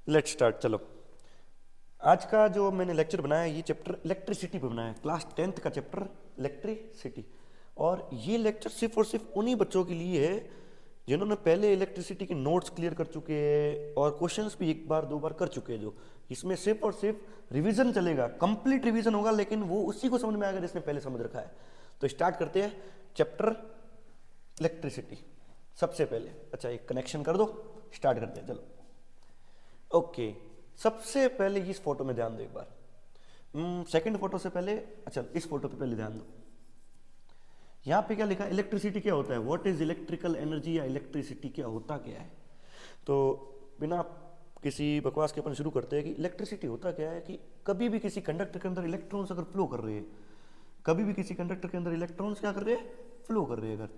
Let's start. चलो, आज का जो मैंने लेक्चर बनाया है ये चैप्टर इलेक्ट्रिसिटी पे बनाया है, क्लास 10th का चैप्टर इलेक्ट्रिसिटी। और ये लेक्चर सिर्फ और सिर्फ उन्हीं बच्चों के लिए है जिन्होंने पहले इलेक्ट्रिसिटी के नोट्स क्लियर कर चुके हैं और क्वेश्चंस भी एक बार दो बार कर चुके हैं। जो इसमें सिर्फ और सिर्फ रिवीजन चलेगा, कंप्लीट रिवीजन होगा, लेकिन वो उसी को समझ में आएगा जिसने पहले समझ रखा है। तो स्टार्ट करते हैं चैप्टर इलेक्ट्रिसिटी। सबसे पहले अच्छा एक कनेक्शन कर दो, स्टार्ट करते हैं। चलो ओके, सबसे पहले इस फोटो में ध्यान दो एक बार। सेकंड फोटो से पहले अच्छा इस फोटो पे पहले ध्यान दो। यहाँ पे क्या लिखा है, इलेक्ट्रिसिटी क्या होता है, व्हाट इज इलेक्ट्रिकल एनर्जी या इलेक्ट्रिसिटी क्या होता क्या है। तो बिना किसी बकवास के अपन शुरू करते हैं कि इलेक्ट्रिसिटी होता क्या है। कि कभी भी किसी कंडक्टर के अंदर इलेक्ट्रॉन्स अगर फ्लो कर रहे हैं, कभी भी किसी कंडक्टर के अंदर इलेक्ट्रॉन्स क्या कर रहे हैं, फ्लो कर रहे हैं।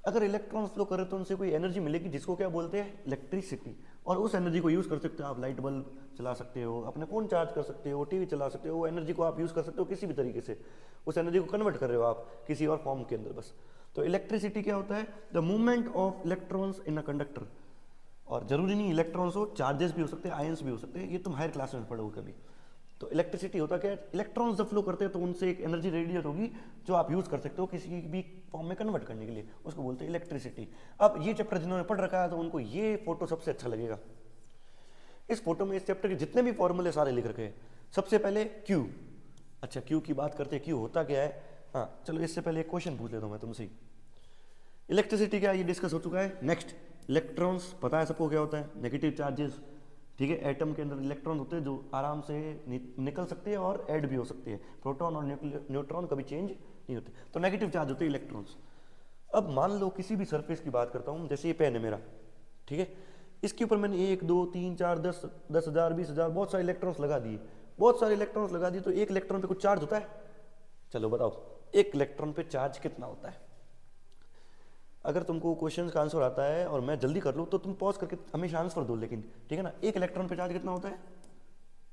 अगर इलेक्ट्रॉन्स फ्लो करे तो उनसे कोई एनर्जी मिलेगी जिसको क्या बोलते हैं, इलेक्ट्रिसिटी। और उस एनर्जी को यूज़ कर सकते हो आप, लाइट बल्ब चला सकते हो, अपने फ़ोन चार्ज कर सकते हो, टीवी चला सकते हो। वो एनर्जी को आप यूज़ कर सकते हो किसी भी तरीके से, उस एनर्जी को कन्वर्ट कर रहे हो आप किसी और फॉर्म के अंदर बस। तो इलेक्ट्रिसिटी क्या होता है, the movement of electrons in a conductor. और जरूरी नहीं इलेक्ट्रॉन्स हो, चार्जेस भी हो सकते हैं, आयंस भी हो सकते हैं, ये तुम हायर क्लास में पढ़ोगे कभी। तो इलेक्ट्रिसिटी होता क्या है, इलेक्ट्रॉन्स जब फ्लो करते हैं तो उनसे एक एनर्जी रेडिएट होगी जो आप यूज कर सकते हो किसी भी फॉर्म में कन्वर्ट करने के लिए, उसको बोलते हैं इलेक्ट्रिसिटी। अब ये चैप्टर जिन्होंने पढ़ रखा है तो उनको ये फोटो सबसे अच्छा लगेगा। इस फोटो में इस चैप्टर के जितने भी फॉर्मूले सारे लिख रखे हैं। सबसे पहले क्यू। अच्छा क्यू की बात करते हैं, क्यू होता क्या है। हाँ चलो इससे पहले एक क्वेश्चन पूछ लेता हूँ मैं तुमसे। इलेक्ट्रिसिटी क्या है ये डिस्कस हो चुका है। नेक्स्ट, इलेक्ट्रॉन्स पता है सबको क्या होता है, नेगेटिव चार्जेस। ठीक है, एटम के अंदर इलेक्ट्रॉन होते हैं जो आराम से निकल सकते हैं और ऐड भी हो सकते हैं। प्रोटॉन और न्यूट्रॉन कभी चेंज नहीं होते, तो नेगेटिव चार्ज होते हैं इलेक्ट्रॉन्स। अब मान लो किसी भी सरफेस की बात करता हूँ, जैसे ये पेन है मेरा, ठीक है, इसके ऊपर मैंने 1 2 3 4 10 10,000 20,000 बहुत सारे इलेक्ट्रॉन्स लगा दिए। बहुत सारे इलेक्ट्रॉन्स लगा दिए तो एक इलेक्ट्रॉन पे कुछ चार्ज होता है। चलो बताओ एक इलेक्ट्रॉन पे चार्ज कितना होता है। अगर तुमको क्वेश्चन का आंसर आता है और मैं जल्दी कर लूँ तो तुम पॉज करके हमेशा आंसर दो, लेकिन ठीक है ना। एक इलेक्ट्रॉन पे चार्ज कितना होता है,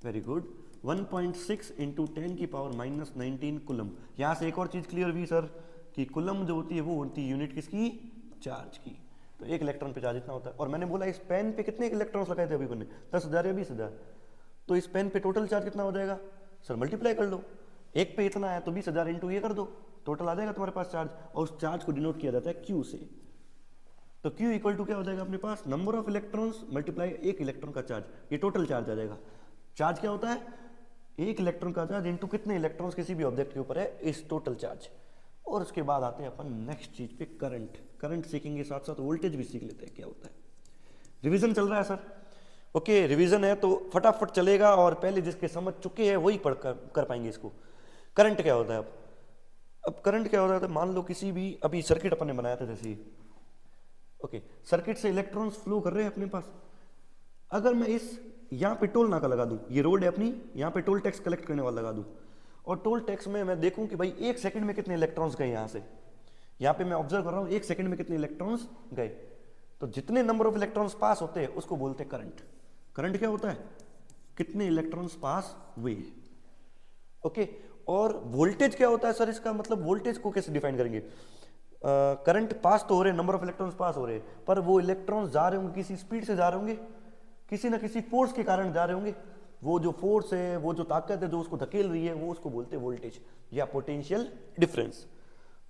वेरी गुड, 1.6 इंटू 10 की पावर -19 कुलम। यहाँ से एक और चीज़ क्लियर हुई सर कि कुलम जो होती है वो होती है यूनिट किसकी, चार्ज की। तो एक इलेक्ट्रॉन पे चार्ज इतना होता है। और मैंने बोला इस पेन पे कितने इलेक्ट्रॉन्स लगाए थे अभी मैंने, 10,000 या 20,000। तो इस पेन पे टोटल चार्ज कितना हो जाएगा सर, मल्टीप्लाई कर लो। एक पे इतना है तो 20,000 इंटू ये कर दो, टोटल आ जाएगा तुम्हारे पास चार्ज। और उस चार्ज को डिनोट किया जाता है क्यू से। तो Q इक्वल टू क्या हो जाएगा अपने पास, नंबर ऑफ इलेक्ट्रॉन्स मल्टीप्लाई एक इलेक्ट्रॉन का चार्ज, ये टोटल चार्ज आ जाएगा। चार्ज क्या होता है, एक इलेक्ट्रॉन का चार्ज इनटू कितने इलेक्ट्रॉन्स किसी भी ऑब्जेक्ट के ऊपर है, इस टोटल चार्ज। और उसके बाद आते हैं अपन नेक्स्ट चीज पे, करंट। करंट सीखेंगे साथ साथ वोल्टेज भी सीख लेते हैं क्या होता है। रिविजन चल रहा है सर, ओके रिविजन है तो फटाफट चलेगा और पहले जिसके समझ चुके हैं वही पढ़ कर पाएंगे इसको। करंट क्या होता है। अब करंट क्या होता है, मान लो किसी भी अभी सर्किट अपन ने बनाया था जैसे ओके, सर्किट से इलेक्ट्रॉन्स फ्लो कर रहे हैं अपने पास। अगर मैं इस यहाँ पे टोल नाका लगा दूं, ये रोड है अपनी, यहाँ पे टोल टैक्स कलेक्ट करने वाला लगा दूं, और टोल टैक्स में मैं देखूं कि भाई 1 सेकंड में कितने इलेक्ट्रॉन्स गए यहाँ से। यहाँ पे मैं ऑब्जर्व कर रहा हूँ 1 सेकंड में कितने इलेक्ट्रॉन्स गए। तो जितने नंबर ऑफ इलेक्ट्रॉन्स पास होते हैं उसको बोलते हैं करंट। करंट क्या होता है, कितने इलेक्ट्रॉन्स पास हुए। ओके, और वोल्टेज क्या होता है सर, इसका मतलब वोल्टेज को कैसे डिफाइन करेंगे। करंट पास तो हो रहे, नंबर ऑफ इलेक्ट्रॉन्स पास हो रहे, पर वो इलेक्ट्रॉन्स जा रहे होंगे किसी स्पीड से जा रहे होंगे, किसी ना किसी फोर्स के कारण जा रहे होंगे। वो जो फोर्स है, वो जो ताकत है जो उसको धकेल रही है, वो उसको बोलते हैं वोल्टेज या पोटेंशियल डिफरेंस।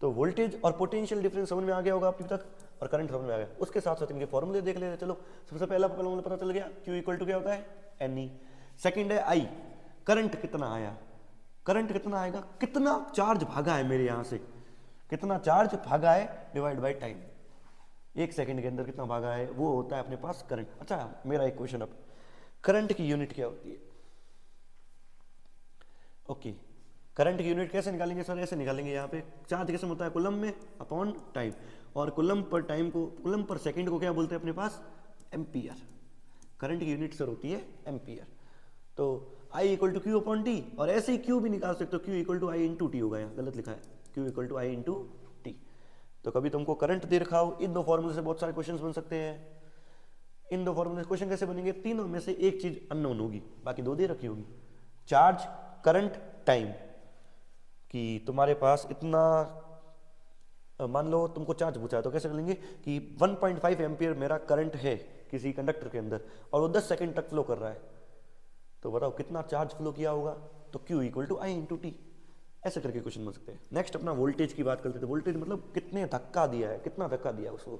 तो वोल्टेज और पोटेंशियल डिफरेंस समझ में आ गया होगा अभी तक, और करंट समझ में आ गया। उसके साथ साथ इनके फॉर्मूले देख लेते। चलो सबसे पहला फॉर्मूला पता चल गया, Q इक्वल टू क्या होता है, NE। सेकेंड है I, करंट कितना आया, करंट कितना आएगा, कितना चार्ज भागा है मेरे यहाँ से, कितना चार्ज भागा है डिवाइड बाय टाइम, 1 सेकंड के अंदर कितना भागा है, वो होता है अपने पास करंट। अच्छा मेरा एक क्वेश्चन, अब करंट की यूनिट क्या होती है। ओके, करंट की यूनिट कैसे निकालेंगे सर, ऐसे निकालेंगे। यहाँ पे चार्ज कैसे होता है, कुलम में अपॉन टाइम, और कुलम पर टाइम को, कुलम पर सेकंड को क्या बोलते हैं अपने पास, एम्पियर। करंट की यूनिट सर होती है एम्पियर। तो I equal to Q upon T, और ऐसे ही क्यू भी निकाल सकते हो, Q equal to I into T होगा, यहाँ गलत लिखा है, Q equal to I into T. तो कभी तुमको करंट दे रखा हो, इन दो फॉर्मूले से बहुत सारे क्वेश्चंस बन सकते हैं। इन दो फॉर्मूले से क्वेश्चन कैसे बनेंगे, तीनों में से एक चीज अननोन होगी, बाकी दो दे रखी होगी, चार्ज करंट टाइम। कि तुम्हारे पास इतना, मान लो तुमको चार्ज पूछा है तो कैसे करेंगे कि 1.5 एम्पियर मेरा करंट है किसी कंडक्टर के अंदर, और वो 10 सेकंड तक फ्लो कर रहा है। तो बताओ कितना चार्ज फ्लो किया होगा, तो Q equal to I into T. ऐसे करके क्वेश्चन बन सकते हैं। नेक्स्ट अपना वोल्टेज की बात करते थे। वोल्टेज मतलब कितने धक्का दिया है, कितना धक्का दिया उसको।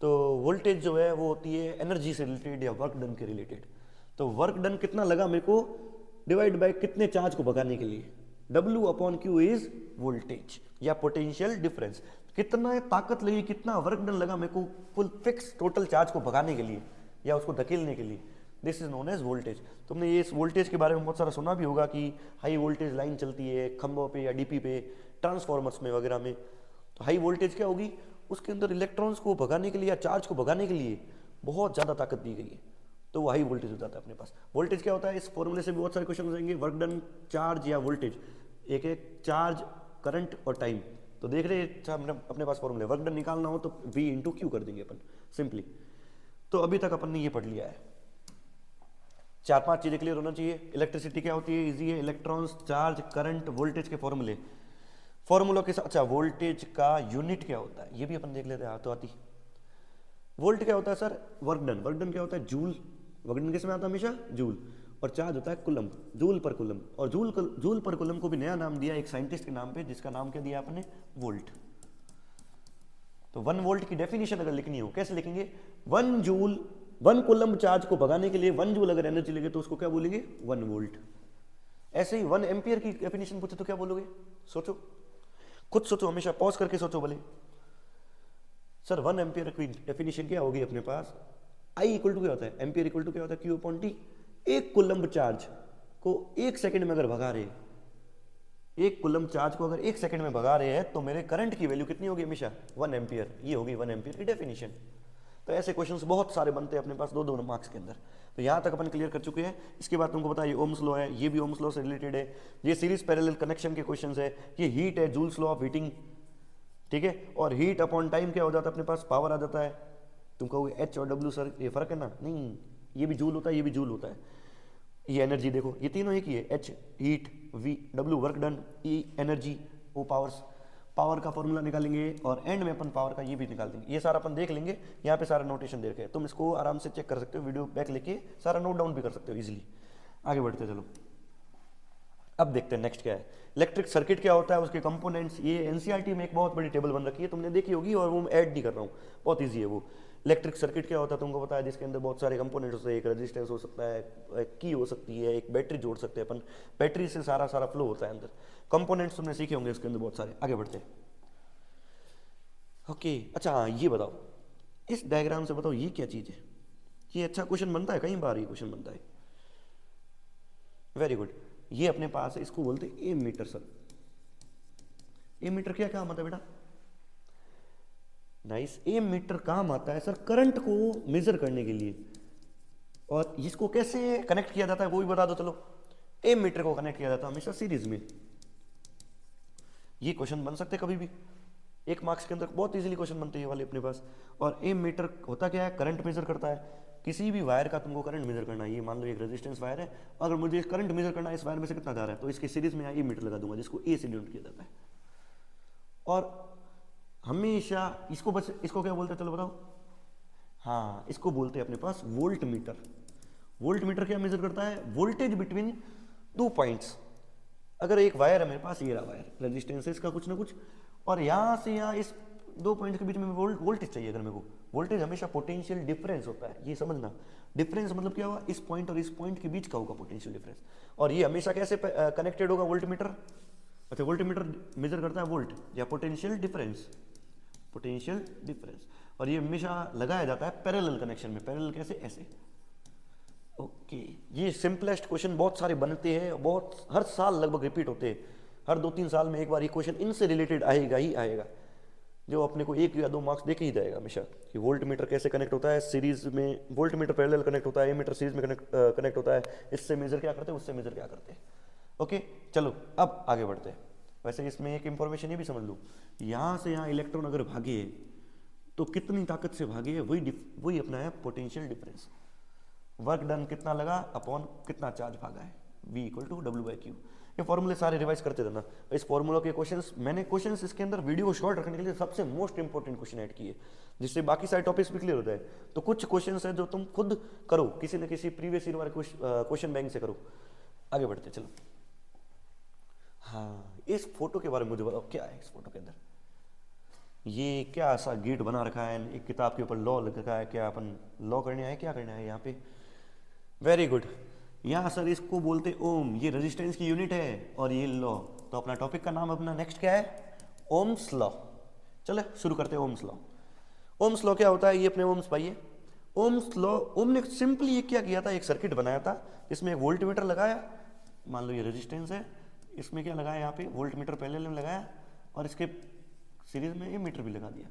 तो वोल्टेज जो है वो होती है एनर्जी से रिलेटेड या वर्क डन के रिलेटेड। तो वर्क डन कितना लगा मेरे को डिवाइड बाय कितने चार्ज को भगाने के लिए, W upon Q is voltage या पोटेंशियल डिफरेंस। कितना ताकत लगी, कितना वर्क डन लगा मेरे को फुल फिक्स टोटल चार्ज को भगाने के लिए या उसको धकेलने के लिए, this is known as voltage. तुमने ये इस वोल्टेज के बारे में बहुत सारा सुना भी होगा कि हाई वोल्टेज लाइन चलती है खंभों पे या डीपी पे, ट्रांसफॉर्मर्स में वगैरह में। तो हाई वोल्टेज क्या होगी, उसके अंदर इलेक्ट्रॉन्स को भगाने के लिए या चार्ज को भगाने के लिए बहुत ज़्यादा ताकत दी गई है, तो वो हाई वोल्टेज हो जाता है अपने पास। वोल्टेज क्या होता है, इस फॉर्मूले से भी बहुत सारे क्वेश्चन आएंगे। वर्क डन, चार्ज या वोल्टेज, एक एक चार्ज, करंट और टाइम। तो देख रहे हैं अपने पास फॉर्मूले, वर्क डन निकालना हो तो V इंटू क्यू कर देंगे अपन सिंपली। तो अभी तक अपन ने ये पढ़ लिया है, 4-5 चीजें क्लियर होना चाहिए। इलेक्ट्रिसिटी क्या होती है, इजी है, इलेक्ट्रॉन्स, चार्ज, करंट, वोल्टेज के फॉर्मूले, फॉर्मूला के साथ। अच्छा, वोल्टेज का यूनिट क्या होता है ये भी अपन देख लेते हैं हाथों हाथी। वोल्ट क्या होता है sir, work done. Work done क्या होता है, जूल। वर्क डन किसमें आता है हमेशा, जूल। और चार्ज होता है कुलम, जूल पर कुलम। और जूल पर कुलम को भी नया नाम दिया एक साइंटिस्ट के नाम पे, जिसका नाम क्या दिया आपने, वोल्ट। तो 1 वोल्ट की डेफिनेशन अगर लिखनी हो कैसे लिखेंगे, 1 जूल, 1 कुलम चार्ज को भगाने के लिए 1 जूल अगर एनर्जी लगे तो उसको क्या बोलेंगे, 1 वोल्ट। ऐसे ही 1 एम्पियर की डेफिनेशन पूछे तो क्या बोलोगे, सोचो, खुद सोचो, हमेशा पॉज करके सोचो भले। सर 1 एम्पियर की डेफिनेशन क्या होगी अपने पास, आई इक्वल टू क्या होता है, एम्पियर इक्वल टू क्या होता है, क्यू अपॉन टी। एक कुलम्ब चार्ज को 1 सेकंड में अगर भगा रहे, एक कुलम्ब चार्ज को अगर 1 सेकंड में भगा रहे हैं तो मेरे करंट की वैल्यू कितनी होगी हमेशा, 1 एम्पियर। ये होगी 1 एम्पियर की डेफिनेशन। तो ऐसे क्वेश्चंस बहुत सारे बनते हैं अपने पास 2-2 मार्क्स के अंदर। तो यहाँ तक अपन क्लियर कर चुके हैं। इसके बाद तुमको पता है ये ओम्स लॉ है, ये भी ओम्स लॉ से रिलेटेड है। ये सीरीज पैरेलल कनेक्शन के क्वेश्चंस है। ये हीट है, जूल्स लॉ ऑफ हीटिंग, ठीक है। और हीट अपॉन टाइम क्या हो जाता है अपने पास, पावर आ जाता है। तुम कहोगे एच और डब्ल्यू सर ये फर्क है ना, नहीं, ये भी जूल होता है, ये भी जूल होता है। ये एनर्जी देखो, ये तीनों एक ही है, H heat, V W work done, E energy, ओ पावर्स। पावर का फॉर्मूला निकालेंगे और एंड में अपन पावर का ये भी निकाल देंगे। ये सारा अपन देख लेंगे, यहाँ पे सारा नोटेशन दे रखे हैं, तुम इसको आराम से चेक कर सकते हो, वीडियो बैक लेके सारा नोट डाउन भी कर सकते हो इजीली। आगे बढ़ते चलो, अब देखते हैं नेक्स्ट क्या है। इलेक्ट्रिक सर्किट क्या होता है, उसके कंपोनेंट्स। ये एनसीईआरटी में एक बहुत बड़ी टेबल बन रखी है, तुमने देखी होगी, और वो मैं ऐड नहीं कर रहा हूँ, बहुत ईजी है वो। इलेक्ट्रिक सर्किट क्या होता है तुमको पता है, जिसके अंदर बहुत सारे कंपोनेंट होते हैं। एक रेजिस्टेंस हो सकता है, एक की हो सकती है, एक बैटरी जोड़ सकते हैं अपन, बैटरी से सारा फ्लो होता है अंदर। कंपोनेंट्स तुमने सीखे होंगे इसके अंदर बहुत सारे। आगे बढ़ते हैं, ओके। अच्छा हाँ, ये बताओ, इस डायग्राम से बताओ ये क्या चीज़ है। ये अच्छा क्वेश्चन बनता है, कई बार ये क्वेश्चन बनता है। Very good. ये अपने पास है, इसको बोलते हैं एमीटर सर। एमीटर क्या काम आता है बेटा, नाइस। एमीटर काम आता है सर करंट को मेजर करने के लिए। और इसको कैसे कनेक्ट किया जाता है वो भी बता दो चलो। एमीटर को कनेक्ट किया जाता है हमेशा सीरीज में। ये क्वेश्चन बन सकते हैं कभी भी, 1 मार्क्स के अंदर बहुत इजीली क्वेश्चन बनते हैं ये वाले अपने पास। और एमीटर होता क्या है, करंट मेजर करता है। किसी भी वायर का तुमको करंट मेजर करना है, ये मान लो एक रेजिस्टेंस वायर है, अगर मुझे करंट मेजर करना है इस वायर में से कितना जा रहा है, तो इसके सीरीज में ये मीटर लगा दूंगा, जिसको ए से डिनोट किया जाता है। और हमेशा इसको क्या बोलते हैं चलो बताओ, हाँ इसको बोलते हैं अपने पास वोल्ट मीटर। वोल्ट मीटर क्या मेजर करता है, वोल्टेज बिटवीन 2 पॉइंट्स। अगर एक वायर है मेरे पास, ये रहा वायर, रेजिस्टेंस है इसका कुछ ना कुछ, और यहाँ से यहाँ इस 2 पॉइंट के बीच में वोल्टेज चाहिए अगर मेरे को। वोल्टेज हमेशा पोटेंशियल डिफरेंस होता है, ये समझना। डिफरेंस मतलब क्या हुआ, इस पॉइंट और इस पॉइंट के बीच का होगा पोटेंशियल डिफरेंस। और ये हमेशा कैसे कनेक्टेड होगा वोल्ट मीटर। अच्छा, वोल्ट मीटर मेजर करता है वोल्ट या पोटेंशियल डिफरेंस, पोटेंशियल डिफरेंस। और ये हमेशा लगाया जाता है पैरेलल कनेक्शन में। पैरेलल कैसे, ऐसे। ओके, ये सिंपलेस्ट क्वेश्चन बहुत सारे बनते हैं, बहुत हर साल लगभग रिपीट होते हैं। हर 2-3 साल में एक बार ये क्वेश्चन इनसे रिलेटेड आएगा ही आएगा, जो अपने को 1 या 2 मार्क्स देके ही जाएगा हमेशा, कि वोल्ट मीटर कैसे कनेक्ट होता है सीरीज में। वोल्ट मीटर पैरेलल कनेक्ट होता है, एमीटर सीरीज में कनेक्ट होता है। इससे मेजर क्या करते हैं, उससे मेजर क्या करते हैं। ओके चलो अब आगे बढ़ते हैं। वैसे इसमें एक इंफॉर्मेशन ये भी समझ लो, यहाँ से यहाँ इलेक्ट्रॉन अगर भागे तो कितनी ताकत से भागे है, वही अपना है पोटेंशियल डिफरेंस। वर्क डन कितना लगा अपॉन कितना चार्ज भागा है, V इक्वल टू W/Q। ये फॉर्मूले सारे रिवाइज करते रहना। इस फॉर्मूला के क्वेश्चंस मैंने इसके अंदर वीडियो को शॉर्ट रखने के लिए सबसे मोस्ट इंपॉर्टेंट क्वेश्चन ऐड किए, जिससे बाकी सारे टॉपिक्स भी क्लियर हो जाए। तो कुछ क्वेश्चंस है जो तुम खुद करो, किसी न किसी प्रीवियस ईयर वाले क्वेश्चन बैंक से करो। आगे बढ़ते चलो। हाँ, इस फोटो के बारे में मुझे बताओ, क्या है इस फोटो के अंदर? ये क्या ऐसा गेट बना रखा है, एक किताब के ऊपर लॉ लिख रखा है, क्या अपन लॉ करने आए, क्या करना है यहाँ पे? Very good. यहाँ सर इसको बोलते ओम, ये रेजिस्टेंस की यूनिट है और ये लॉ। तो अपना टॉपिक का नाम अपना नेक्स्ट क्या है? Ohm's law. चलो शुरू करते हैं ओम्स लॉ। ओम्स लॉ क्या होता है, ये अपने ओम्स पाइए। ओम्स लॉ, ओम ने सिंपली ये क्या किया था, एक सर्किट बनाया था, इसमें एक वोल्ट मीटर लगाया, मान लो ये रेजिस्टेंस है, इसमें क्या लगाया, यहाँ पे वोल्ट मीटर पहले में लगाया और इसके सीरीज में ये मीटर भी लगा दिया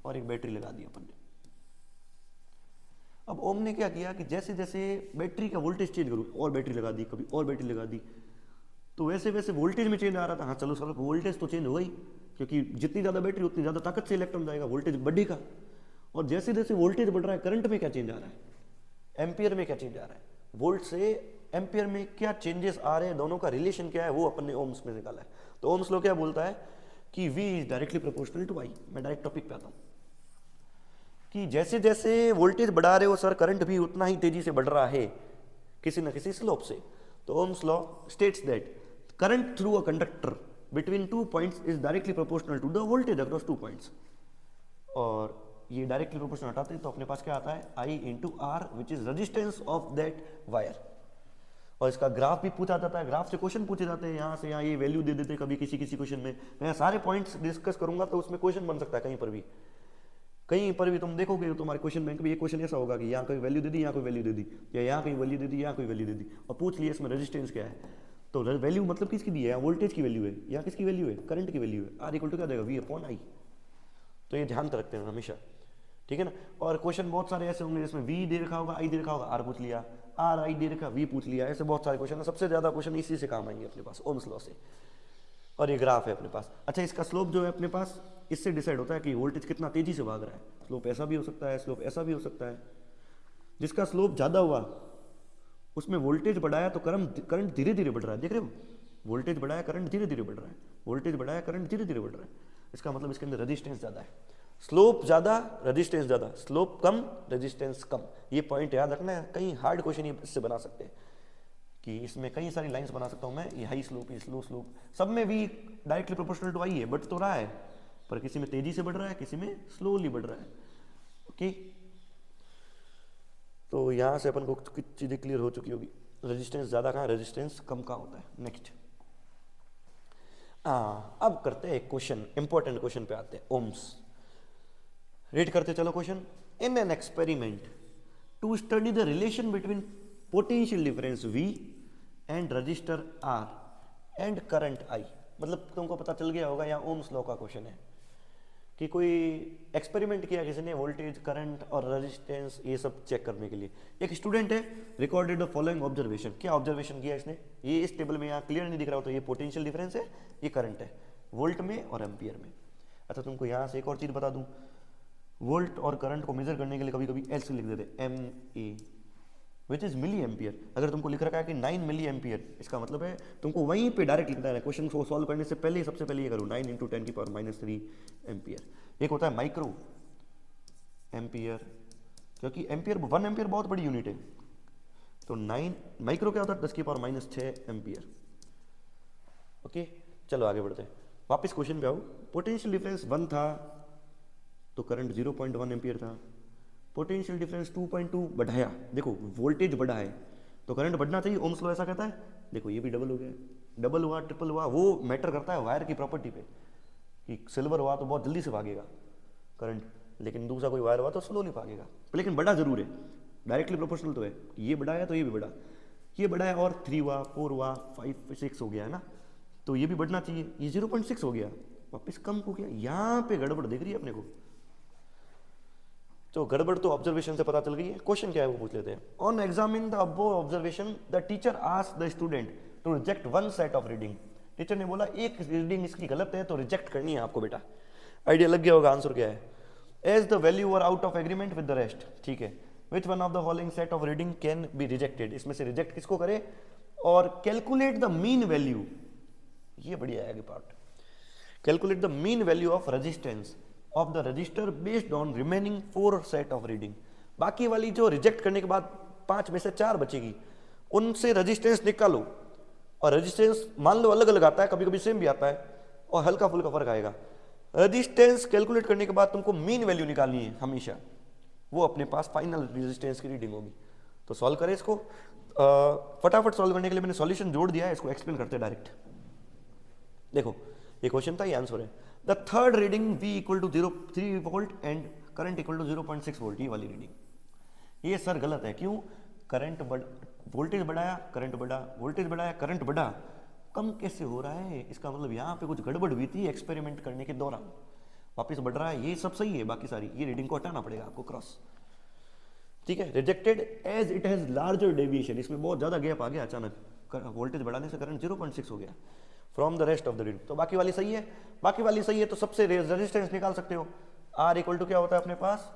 और एक बैटरी लगा दी अपन ने। अब ओम ने क्या किया कि जैसे जैसे बैटरी का वोल्टेज चेंज करूँ, और बैटरी लगा दी, कभी और बैटरी लगा दी, तो वैसे वैसे वोल्टेज में चेंज आ रहा था। हाँ चलो सर, वोल्टेज तो चेंज हो गई, क्योंकि जितनी ज़्यादा बैटरी उतनी ज़्यादा ताकत से इलेक्ट्रॉन जाएगा, वोल्टेज बढ़ेगा। और जैसे जैसे वोल्टेज बढ़ रहा है, करंट में क्या चेंज आ रहा है, एम्पियर में क्या चेंज आ रहा है, वोल्ट से एम्पियर में क्या चेंजेस आ रहे हैं, दोनों का रिलेशन क्या है, वो अपन ने ओम्स में निकाला है। तो ओम्स लॉ क्या बोलता है कि V is directly proportional to I। मैं डायरेक्ट टॉपिक पे आता हूँ कि जैसे जैसे वोल्टेज बढ़ा रहे हो सर, करंट भी उतना ही तेजी से बढ़ रहा है किसी न किसी स्लोप से। तो Ohm's law states that current through a conductor between 2 points is directly proportional to the voltage across 2 points. और ये डायरेक्टली प्रोपोर्शनल हटाते हैं तो अपने पास क्या आता है, I into R which is resistance of that wire. और इसका ग्राफ भी पूछा जाता है, ग्राफ से क्वेश्चन पूछे जाते हैं, यहाँ से यहाँ ये वैल्यू दे देते हैं कभी किसी किसी क्वेश्चन में। मैं सारे पॉइंट्स डिस्कस करूंगा तो उसमें क्वेश्चन बन सकता है कहीं पर भी तुम देखोगे तुम्हारे क्वेश्चन बैंक में ये क्वेश्चन ऐसा होगा कि यहाँ कोई वैल्यू दे दी, यहाँ कोई वैल्यू दे दी, या यहाँ कोई वैल्यू दे दी, यहाँ कोई वैल्यू दे दी, और पूछ लिया इसमें रेजिस्टेंस क्या है। तो वैल्यू मतलब किसकी दी है, यहाँ वोल्टेज की वैल्यू है, यहाँ किसकी वैल्यू है, करंट की वैल्यू है। आर इक्वल टू क्या देगा, V/I। तो ये ध्यान रखते हैं हमेशा, ठीक है ना। और क्वेश्चन बहुत सारे ऐसे होंगे जिसमें V दे रखा होगा, I दे रखा होगा, R पूछ लिया, R I दे रखा, V पूछ लिया, ऐसे बहुत सारे क्वेश्चन है। सबसे ज्यादा क्वेश्चन इसी से काम आएंगे अपने पास, ओम्स लॉ से। और ये ग्राफ है अपने पास। अच्छा, इसका स्लोप जो है अपने पास, इससे डिसाइड होता है कि वोल्टेज कितना तेजी से भाग रहा है। स्लोप ऐसा भी हो सकता है, स्लोप ऐसा भी हो सकता है। जिसका स्लोप ज्यादा हुआ उसमें वोल्टेज बढ़ाया तो करंट धीरे धीरे बढ़ रहा है, देख रहे हो, वोल्टेज बढ़ाया करंट धीरे धीरे बढ़ रहा है, वोल्टेज बढ़ाया करंट धीरे धीरे बढ़ रहा है। इसका मतलब इसके अंदर रेजिस्टेंस ज्यादा है। स्लोप ज्यादा, रेजिस्टेंस ज्यादा, स्लोप कम, रेजिस्टेंस कम। ये पॉइंट याद रखना है। कई हार्ड क्वेश्चन इससे बना सकते हैं कि इसमें कई सारी लाइंस बना सकता हूं मैं, ये हाई स्लोप, ये स्लो स्लोप, सब में भी डायरेक्टली प्रोपोर्शनल टू I है, बढ़ तो रहा है, पर किसी में तेजी से बढ़ रहा है, किसी में स्लोली बढ़ रहा है। ओके, तो यहां से अपन को कुछ चीजें क्लियर हो चुकी होगी। रेजिस्टेंस ज्यादा कहाँ, रेजिस्टेंस कम कहाँ होता है। नेक्स्ट, अब करते हैं एक क्वेश्चन, इंपॉर्टेंट क्वेश्चन पे आते हैं, ओम्स। रीड करते चलो question. In an experiment to study the relation between potential difference V and resistor R and current I। मतलब तुमको पता चल गया होगा, यहाँ ओम्स लॉ का क्वेश्चन है कि कोई एक्सपेरिमेंट किया किसी ने, वोल्टेज, करंट और रेजिस्टेंस ये सब चेक करने के लिए। एक स्टूडेंट है, रिकॉर्डेड द फॉलोइंग ऑब्जर्वेशन। क्या ऑब्जर्वेशन किया इसने, ये इस टेबल में यहाँ क्लियर नहीं दिख रहा हो तो ये पोटेंशियल डिफरेंस है, ये करंट है, वोल्ट में और एम्पियर में। अच्छा, तुमको यहाँ से एक और चीज बता दूं, वोल्ट और करंट को मेजर करने के लिए कभी कभी ऐसे लिख देते MA which is milliampere. अगर तुमको लिख रखा है कि 9 मिली एम्पियर, इसका मतलब है तुमको वहीं पे डायरेक्ट लिखना है। क्वेश्चन को सॉल्व करने से पहले सबसे पहले ये करो, 9 × 10⁻³ एम्पियर। एक होता है माइक्रो एम्पियर, क्योंकि एम्पियर 1 एम्पियर बहुत बड़ी यूनिट है, तो 9 माइक्रो क्या होता है, 10⁻6 एम्पियर। ओके, चलो आगे बढ़ते हैं, वापस क्वेश्चन पे आओ। पोटेंशियल डिफरेंस 1 था तो करंट 0.1 एम्पियर था। पोटेंशियल डिफरेंस 2.2 बढ़ाया, देखो वोल्टेज बढ़ा है तो करंट बढ़ना चाहिए, ओम्स लॉ ऐसा कहता है। देखो ये भी डबल हो गया, डबल हुआ, ट्रिपल हुआ, वो मैटर करता है वायर की प्रॉपर्टी पे कि सिल्वर हुआ तो बहुत जल्दी से भागेगा करंट, लेकिन दूसरा कोई वायर हुआ तो स्लोली भागेगा, लेकिन बड़ा जरूर है, डायरेक्टली प्रोपोर्शनल तो है। ये बढ़ा है तो ये भी बढ़ा, ये बढ़ा है और 3 हुआ, 4 हुआ, 5, 6 हो गया है ना, तो ये भी बढ़ना चाहिए। ये 0.6 हो गया, वापस कम हो गया, यहाँ पे गड़बड़ दिख रही है अपने को। तो गड़बड़ तो ऑब्जर्वेशन से पता चल गई है। क्वेश्चन क्या है वो पूछ लेते हैं। On examine the above observation the teacher asked the student to reject one set of reading. Teacher ने बोला एक रीडिंग इसकी गलत है तो रिजेक्ट करनी है आपको बेटा। आइडिया लग गया होगा आंसर क्या है। As the value are out of agreement with the rest, ठीक है। Which one of the following set of reading can be rejected, इसमें से रिजेक्ट किसको करे, और कैलकुलेट द मीन वैल्यू, ये बढ़िया है आगे part, calculate the mean value of resistance of the register based on remaining 4 set of reading. बाकी वाली जो रिजेक्ट करने के बाद 5 में से 4 बचेगी, उनसे रेजिस्टेंस निकालो, और रेजिस्टेंस मान लो अलग अलग आता है, कभी कभी सेम भी आता है और हल्का फुल्का फर्क आएगा। रेजिस्टेंस कैलकुलेट करने के बाद तुमको मीन वैल्यू निकालनी है हमेशा, वो अपने पास फाइनल रेजिस्टेंस की रीडिंग होगी। तो सॉल्व करें इसको, फटाफट सॉल्व करने के लिए मैंने सॉल्यूशन जोड़ दिया है, इसको एक्सप्लेन करते हैं डायरेक्ट। देखो ये क्वेश्चन था, ये आंसर है। The third reading V equal to 3 volt and current equal to 0.6 volt, ये वाली रीडिंग। ये सर गलत है, क्यों? करंट वोल्टेज बढ़ाया करंट बढ़ा, वोल्टेज बढ़ाया करंट बढ़ा, कम कैसे हो रहा है? इसका मतलब यहाँ पे कुछ गड़बड़ हुई थी एक्सपेरिमेंट करने के दौरान, वापस बढ़ रहा है। ये सब सही है, बाकी सारी ये रीडिंग को हटाना पड़ेगा आपको क्रॉस, ठीक है। Rejected as it has larger deviation, इसमें बहुत ज्यादा गैप आ गया अचानक, वोल्टेज बढ़ाने से करंट 0.6 हो गया from the rest of the reading. तो बाकी वाली सही है, बाकी वाली सही है, तो सबसे रेजिस्टेंस निकाल सकते हो। आर इक्वल टू क्या होता है अपने पास?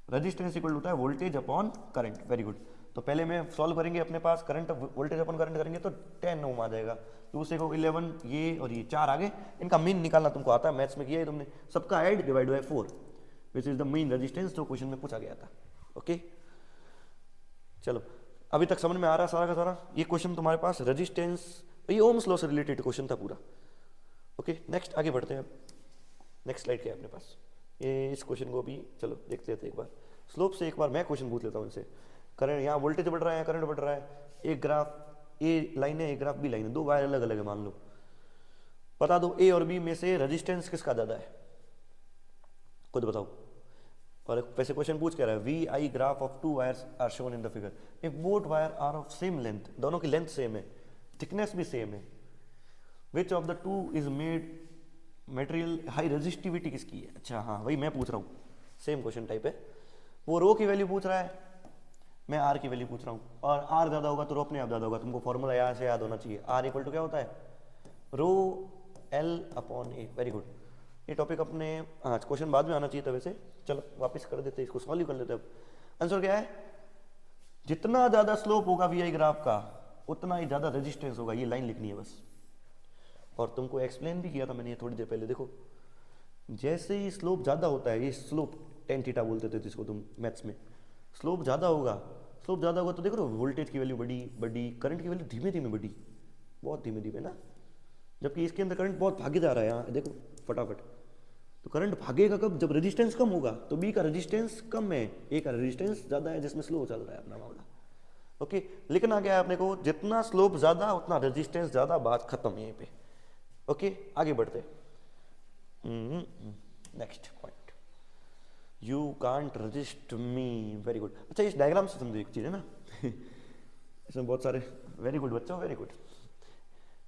रेजिस्टेंस इक्वल होता है voltage upon current. Very good. तो पहले में सॉल्व करेंगे, अपने पास करंट वोल्टेज अपॉन करंट करेंगे तो 10 ओम आ जाएगा। दूसरे को 11, ये और ये 4 आगे, इनका मीन निकालना तुमको आता है, मैथ्स में किया है तुमने। सबका add divide by 4 which is the mean resistance, जो क्वेश्चन में पूछा गया था। ओके चलो, अभी तक समझ में आ रहा है सारा का सारा? ये क्वेश्चन तुम्हारे पास रेजिस्टेंस, ये ओम्स लॉ से रिलेटेड क्वेश्चन था पूरा। ओके नेक्स्ट आगे बढ़ते हैं। अब नेक्स्ट स्लाइड क्या है अपने पास? ये इस क्वेश्चन को भी चलो देखते थे एक बार स्लोप से। एक बार मैं क्वेश्चन पूछ लेता हूँ इनसे। करंट, यहाँ वोल्टेज बढ़ रहा है, करंट बढ़ रहा है, एक ग्राफ ए लाइन है, एक ग्राफ बी लाइन है, दो वायर अलग अलग है मान लो। बता दो ए और बी में से रेजिस्टेंस किसका ज्यादा है, खुद बताओ। और वैसे क्वेश्चन पूछ क्या रहा है? V I graph of 2 wires are shown in the figure if both wire are of same length, दोनों की लेंथ सेम है, थिकनेस भी सेम है, which of the two is made material high resistivity किसकी है? अच्छा हाँ वही मैं पूछ रहा हूँ, सेम क्वेश्चन टाइप है। वो रो की वैल्यू पूछ रहा है, मैं आर की वैल्यू पूछ रहा हूँ, और आर ज्यादा होगा तो रो अपने आप ज्यादा होगा। तुमको फॉर्मूला यहाँ से याद होना चाहिए, आर इक्वल टू क्या होता है? Rho L upon A. Very good. ये टॉपिक अपने हाँ क्वेश्चन बाद में आना चाहिए था वैसे। चलो वापस कर देते, इसको सॉल्व कर लेते। अब आंसर क्या है? जितना ज्यादा स्लोप होगा वी आई ग्राफ का उतना ही ज्यादा रेजिस्टेंस होगा, ये लाइन लिखनी है बस। और तुमको एक्सप्लेन भी किया था मैंने ये थोड़ी देर पहले। देखो जैसे ही स्लोप ज्यादा होता है, ये स्लोप टेन थीटा बोलते थे जिसको तुम मैथ्स में, स्लोप ज्यादा होगा, स्लोप ज्यादा होगा तो देखो वोल्टेज की वैल्यू बढ़ी, करंट की वैल्यू धीमे धीमे बढ़ी, बहुत धीमे धीमे ना। जबकि इसके अंदर करंट बहुत भागे जा रहा है, यहाँ देखो फटाफट। तो करंट भागेगा कब? जब रेजिस्टेंस कम होगा। तो बी का रेजिस्टेंस कम है, ए का रेजिस्टेंस ज्यादा है, जिसमें स्लो चल रहा है अपना मामला। ओके लिखना क्या है अपने को? जितना स्लोप ज्यादा उतना रेजिस्टेंस ज्यादा, बात खत्म यहीं पे। ओके आगे बढ़ते। Next point, you can't resist me. Very good. अच्छा इस डायग्राम से समझो एक चीज है ना इसमें बहुत सारे, वेरी गुड बच्चों very good.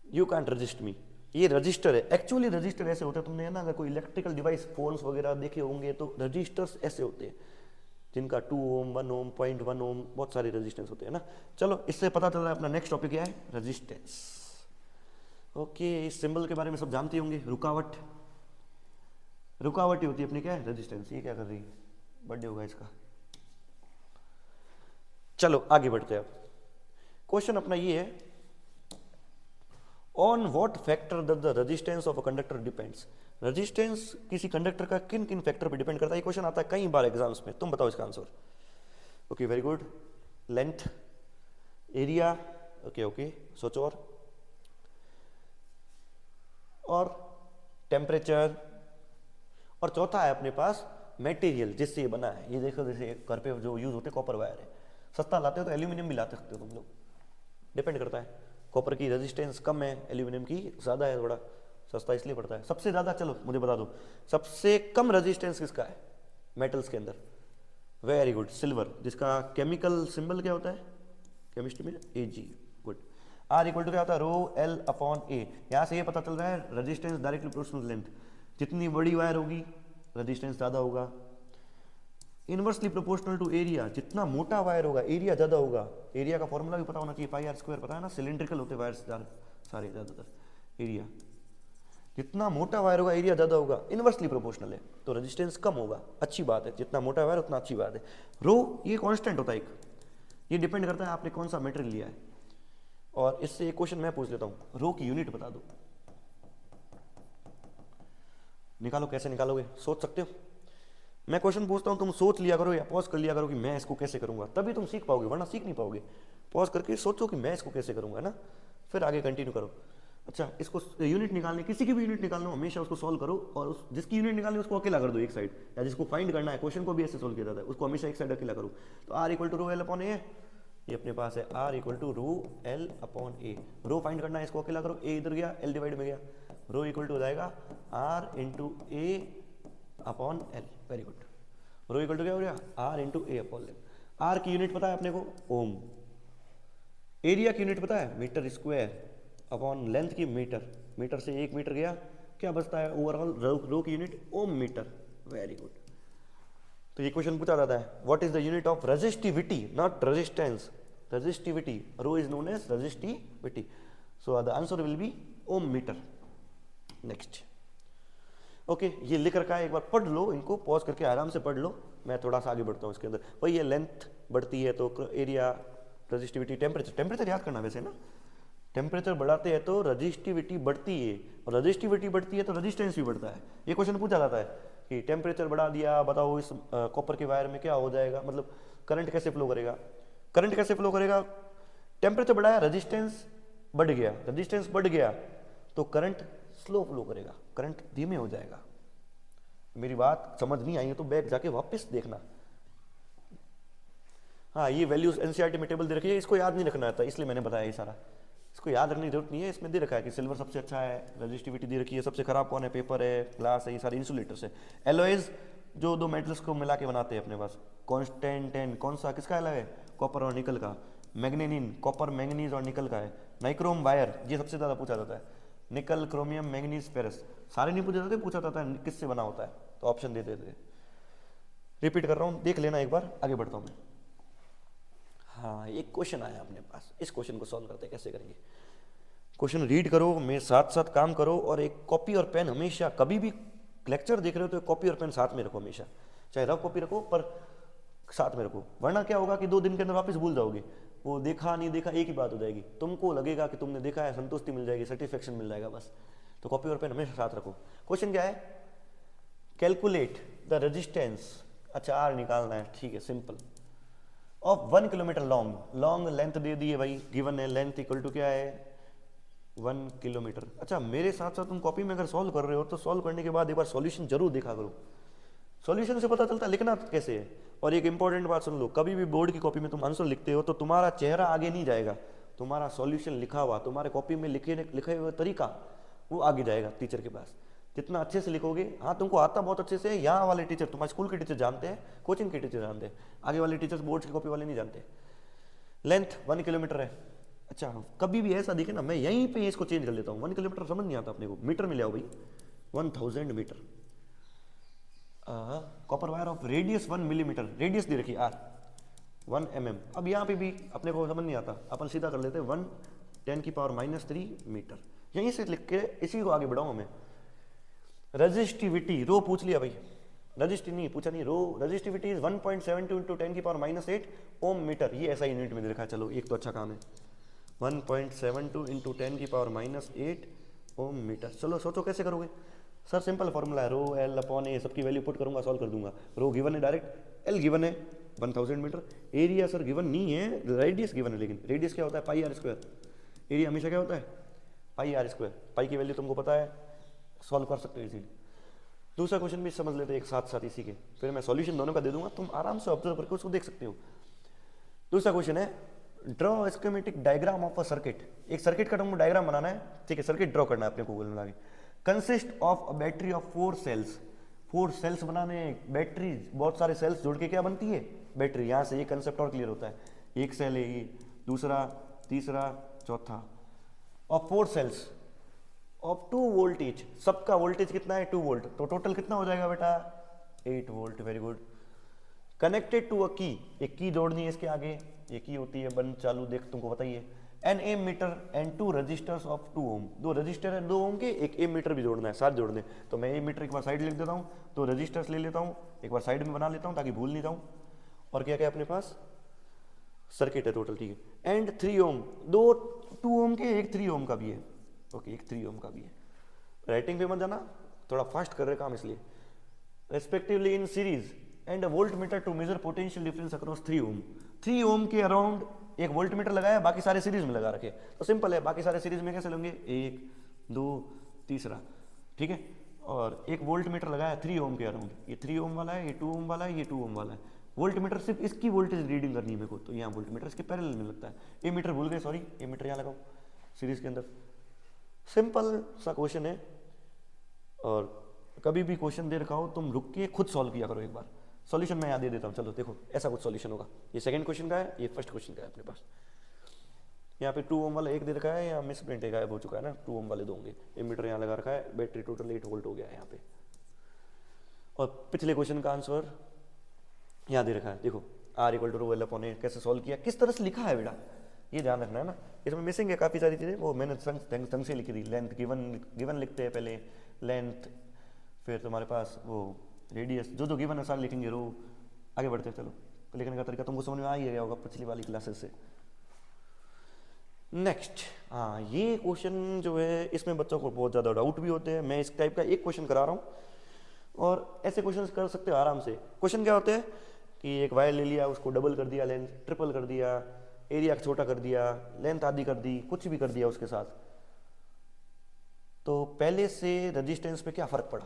You can't resist me, ये रजिस्टर है। एक्चुअली रजिस्टर ऐसे होते हैं, तुमने है ना अगर कोई इलेक्ट्रिकल डिवाइस फोन्स वगैरह देखे होंगे तो रजिस्टर्स ऐसे होते हैं, जिनका 2 ओम 1 ओम 0.1 ओम बहुत सारे रेजिस्टेंस होते हैं ना। चलो इससे पता चल रहा है अपना नेक्स्ट टॉपिक क्या है? रेजिस्टेंस। ओके इस सिंबल के बारे में सब जानते होंगे, रुकावट। रुकावट ही होती है अपनी क्या है? रेजिस्टेंस। ये क्या कर रही है? बर्थडे होगा इसका। चलो आगे बढ़ते हैं। अब क्वेश्चन अपना ये है, on what factor the resistance of a conductor depends. Resistance किसी कंडक्टर का किन किन फैक्टर पर डिपेंड करता है? ये क्वेश्चन आता है कई बार एग्जाम्स में, तुम बताओ इसका answer. Okay very good. Length, area, okay okay सोचो, और टेम्परेचर, और चौथा है अपने पास मटेरियल जिससे ये बना है। ये देखो जैसे घर पे जो यूज होते हैं कॉपर वायर है, सस्ता लाते हो तो एल्यूमिनियम भी ला सकते हो तुम लोग, डिपेंड करता है। कॉपर की रेजिस्टेंस कम है, एल्यूमिनियम की ज़्यादा है, थोड़ा सस्ता इसलिए पड़ता है। सबसे ज़्यादा, चलो मुझे बता दो, सबसे कम रेजिस्टेंस किसका है मेटल्स के अंदर? वेरी गुड, सिल्वर, जिसका केमिकल सिंबल क्या होता है केमिस्ट्री में? Ag। Good. R equal to क्या होता है? Rho L upon A. यहाँ से ये पता चल रहा है रेजिस्टेंस डायरेक्टली प्रोपोर्शनल लेंथ, जितनी बड़ी वायर होगी रेजिस्टेंस ज़्यादा होगा। इनवर्सली प्रोपोर्शनल टू एरिया, जितना मोटा वायर होगा एरिया ज़्यादा होगा। एरिया का फॉर्मूला भी पता होना चाहिए, पाई आर स्क्वायर, पता है ना, सिलिंड्रिकल होते वायर सारे ज़्यादातर। एरिया जितना मोटा वायर होगा एरिया ज़्यादा होगा, इनवर्सली प्रोपोर्शनल है तो रेजिस्टेंस कम होगा। अच्छी बात है, जितना मोटा वायर उतना अच्छी बात है। रो ये कांस्टेंट होता है एक, ये डिपेंड करता है आपने कौन सा मटेरियल लिया है। और इससे एक क्वेश्चन मैं पूछ लेता हूँ, रो की यूनिट बता दो। निकालो, कैसे निकालोगे, सोच सकते हो? मैं क्वेश्चन पूछता हूँ, तुम सोच लिया करो या पॉज कर लिया करो कि मैं इसको कैसे करूँगा, तभी तुम सीख पाओगे, वरना सीख नहीं पाओगे। पॉज करके सोचो कि मैं इसको कैसे करूँगा, है ना, फिर आगे कंटिन्यू करो। अच्छा, इसको यूनिट निकालने, किसी की भी यूनिट निकालना हो हमेशा उसको सॉल्व करो, और उस जिसकी यूनिट निकालनी है उसको अकेला कर दो एक साइड, या जिसको फाइंड करना है, क्वेश्चन को भी ऐसे सोल्व किया जाता है, उसको हमेशा एक साइड अकेला करो। तो R equal to rho L upon A, ये अपने पास है R equal to rho L upon A. Rho find करना है, इसको अकेला करो, ए इधर गया, एल डिवाइड में गया, रो इक्वल टू हो जाएगा R into A upon L. Very good. Rho equal to क्या हो गया, R into A upon L. R की यूनिट पता है अपने को, ओम। एरिया की यूनिट पता है, मीटर स्क्वायर, अपॉन लेंथ की मीटर, मीटर से 1 मीटर गया, क्या बचता है ओवरऑल, रो की unit ohm metre. Very good. तो ये क्वेश्चन पूछा जाता है, what is the unit of resistivity, not resistance, resistivity, rho is known as resistivity, so the answer will be ohm metre. Next, okay, ये लिख रखा है, एक बार पढ़ लो, इनको पॉज करके आराम से पढ़ लो, मैं थोड़ा सा आगे बढ़ता हूँ इसके अंदर। भाई ये लेंथ बढ़ती है तो एरिया, रेजिस्टिविटी, टेम्परेचर, टेम्परेचर याद करना वैसे ना, टेम्परेचर बढ़ाते हैं तो रजिस्टिविटी बढ़ती है, और रजिस्टिविटी बढ़ती है तो रेजिस्टेंस भी बढ़ता है। ये क्वेश्चन पूछा जाता है कि टेम्परेचर बढ़ा दिया, बताओ इस कॉपर के वायर में क्या हो जाएगा, मतलब करंट कैसे फ्लो करेगा, करंट कैसे फ्लो करेगा, टेम्परेचर बढ़ाया, रेजिस्टेंस बढ़ गया, रेजिस्टेंस बढ़ गया तो करंट स्लो फ्लो करेगा, करंट धीमे हो जाएगा। मेरी बात समझ नहीं आई है तो बैक जाके वापस देखना। हाँ, ये वैल्यूज एनसीईआरटी में टेबल दे रखी है, इसको याद नहीं रखना आता, इसलिए मैंने बताया ये सारा, इसको याद रखने की जरूरत नहीं है। इसमें दे रखा है कि सिल्वर सबसे अच्छा है, रेजिस्टिविटी दे रखी है, सबसे खराब कौन है, पेपर है, ग्लास है, ये सारे इंसुलेटर्स है। एलॉयज जो दो मेटल्स को मिला के बनाते हैं अपने पास, कॉन्स्टेंटेन कौन सा, किसका अलग है, कॉपर और निकल का। मैग्नीनिन कॉपर, मैंगनीज और निकल का है। नाइक्रोम वायर, ये सबसे ज़्यादा पूछा जाता है, निकल, क्रोमियम, मैंगनीज, फेरस, सारे नहीं पूछे जाते, पूछा जाता है किससे बना होता है, तो ऑप्शन दे देते। रिपीट कर रहा हूँ, देख लेना एक बार, आगे बढ़ता हूँ मैं। हाँ, एक क्वेश्चन आया अपने पास, इस क्वेश्चन को सॉल्व करते हैं, कैसे करेंगे। क्वेश्चन रीड करो, मेरे साथ साथ काम करो, और एक कॉपी और पेन हमेशा, कभी भी लेक्चर देख रहे हो तो कॉपी और पेन साथ में रखो हमेशा, चाहे रफ कॉपी रखो पर साथ में रखो, वरना क्या होगा कि 2 दिन के अंदर वापस भूल जाओगे, वो देखा नहीं देखा एक ही बात हो जाएगी, तुमको लगेगा कि तुमने देखा है, संतुष्टि मिल जाएगी, सेटिस्फेक्शन मिल जाएगा बस। तो कॉपी और पेन हमेशा साथ रखो। क्वेश्चन क्या है, कैलकुलेट द रेजिस्टेंस, अच्छा आर निकालना है, ठीक है, simple, of 1 kilometre long, long length दे दी है भाई, गिवन है, लेंथ इक्वल टू क्या है 1 किलोमीटर। अच्छा, मेरे साथ साथ तुम कॉपी में अगर सॉल्व कर रहे हो तो सॉल्व करने के बाद एक बार सॉल्यूशन जरूर देखा करो, सॉल्यूशन से पता चलता है लिखना कैसे है। और एक इंपॉर्टेंट बात सुन लो, कभी भी बोर्ड की कॉपी में तुम आंसर लिखते हो तो तुम्हारा चेहरा आगे नहीं जाएगा, तुम्हारा सॉल्यूशन लिखा हुआ, तुम्हारे कॉपी में लिखे हुए तरीका वो आगे जाएगा टीचर के पास। जितना अच्छे से लिखोगे, हाँ तुमको आता बहुत अच्छे से, यहाँ वाले टीचर, तुम्हारे स्कूल के टीचर जानते हैं, कोचिंग के टीचर जानते हैं, आगे वाले टीचर्स बोर्ड की कॉपी वाले नहीं जानते। लेंथ 1 किलोमीटर है, अच्छा कभी भी ऐसा दिखे ना, मैं यहीं पे इसको चेंज कर लेता हूँ, 1 किलोमीटर समझ नहीं आता अपने को, मीटर में ले आओ भाई, 1000 metre. Copper wire of radius 1 millimetre, radius दे रखी आर 1 mm। अब यहाँ पे भी अपने को समझ नहीं आता, अपन सीधा कर लेते हैं 1 10⁻³ मीटर, यहीं से लिख के इसी को आगे बढ़ाऊँ मैं। रेजिस्टिविटी, रो पूछ लिया भाई, रजिस्टिव नहीं पूछा, नहीं रो, रेजिस्टिविटी इज 1.72 × 10⁻8 ओम मीटर, ये ऐसा यूनिट में दे रखा है, चलो एक तो अच्छा काम है, 1.72 × 10⁻8 ओम मीटर। चलो सोचो कैसे करोगे सर, सिंपल फॉर्मूला है, रो एल अपॉन ए, सबकी वैल्यू पुट करूंगा, सॉल्व कर दूंगा। रो गिवन है डायरेक्ट, एल गिवन है 1000 मीटर, एरिया सर गिवन नहीं है, रेडियस गिवन है, लेकिन रेडियस क्या होता है πr², एरिया हमेशा क्या होता है πr², पाई की वैल्यू तुमको पता है, सॉल्व कर सकते हो इजीली। दूसरा क्वेश्चन भी समझ लेते हैं एक साथ साथ इसी के, फिर मैं सॉल्यूशन दोनों का दे दूंगा, तुम आराम से ऑब्जर्व करके उसको देख सकते हो। दूसरा क्वेश्चन है, draw schematic diagram of a circuit, एक सर्किट का तुमको डायग्राम बनाना है, ठीक है, सर्किट ड्रॉ करना है अपने गूगल में लाके, consist of a battery of 4 cells, 4 cells बनाने, बैटरी बहुत सारे सेल्स जोड़ के क्या बनती है बैटरी, यहाँ से ये कंसेप्ट और क्लियर होता है, एक सेल है ये, दूसरा, तीसरा, चौथा, और 4 सेल्स ऑफ 2 वोल्टेज, सबका वोल्टेज कितना है 2 वोल्ट, तो टोटल कितना हो जाएगा बेटा 8 volt. Very good. Connected to a key, एक की जोड़नी है इसके आगे, ये की होती है बंद चालू, देख तुमको पता ही है, an ammeter and 2 resistors of 2 ohm, 2 resistor है 2 ओम के, एक एम मीटर भी जोड़ना है, साथ जोड़ने, तो मैं एम मीटर एक बार साइड लिख देता हूँ, 2 रजिस्टर्स ले लेता हूँ, एक बार साइड में बना लेता हूँ ताकि भूल नहीं जाऊँ, और क्या क्या अपने पास सर्किट है टोटल, ठीक है। एंड 3 ओम, दो 2 ओम के, एक 3 ओम का भी है। ओके, एक 3 ओम का भी है। राइटिंग पे मत जाना, थोड़ा फास्ट कर रहे काम इसलिए। Respectively in series and a voltmeter to measure potential difference across 3 ohm. 3 ohm के अराउंड एक वोल्ट मीटर लगाया, बाकी सारे सीरीज में लगा रखे। तो सिंपल है, बाकी सारे सीरीज में कैसे लेंगे, 1 2 तीसरा, ठीक है। और एक वोल्ट मीटर लगाया 3 ओम के अराउंड, ये 3 ओम वाला है, ये 2 ओम वाला है, ये 2 ओम वाला है। वोल्ट मीटर सिर्फ इसकी वोल्टेज रीडिंग करनी है मेरे को, तो यहाँ वोल्ट मीटर इसके पैरेलल में लगता है। ए मीटर भूल गए, सॉरी, ए मीटर यहाँ लगाओ सीरीज के अंदर। सिंपल सा क्वेश्चन है, और कभी भी क्वेश्चन दे रखा हो तुम रुक के खुद सॉल्व किया करो एक बार। सॉल्यूशन मैं यहाँ दे देता हूँ, चलो देखो ऐसा कुछ सॉल्यूशन होगा। ये सेकंड क्वेश्चन का है, ये फर्स्ट क्वेश्चन का है अपने पास। यहाँ पे 2 ओम वाला एक दे रखा है, यहाँ मिस प्रिंट गायब हो चुका है ना, 2 ओम वाले दोगे। एमीटर यहाँ लगा रखा है, बैटरी टोटल 8 वोल्ट हो गया है यहाँ पे। और पिछले क्वेश्चन का आंसर यहाँ दे रखा है, देखो R = ρl/a कैसे सॉल्व किया, किस तरह से लिखा है बेटा, ये ध्यान रखना है ना। इसमें मिसिंग है काफ़ी सारी चीज़ें, वो मैंने ढंग से लिखी थी। लेंथ गिवन लिखते हैं पहले, लेंथ, फिर तुम्हारे पास वो रेडियस, जो गिवन है सारे लिखेंगे, रो। आगे बढ़ते हैं, चलो लिखने का तरीका तुमको समझ में आ ही गया होगा पिछली वाली क्लासेस से। नेक्स्ट, हाँ ये क्वेश्चन जो है इसमें बच्चों को बहुत ज़्यादा डाउट भी होते हैं। मैं इस टाइप का एक क्वेश्चन करा रहा हूँ, और ऐसे क्वेश्चन कर सकते हो आराम से। क्वेश्चन क्या होते हैं कि एक वायर ले लिया, उसको डबल कर दिया, लेंथ ट्रिपल कर दिया, एरिया छोटा कर दिया, लेंथ आधी कर दी, कुछ भी कर दिया उसके साथ। तो पहले से रजिस्टेंस पे क्या फ़र्क पड़ा,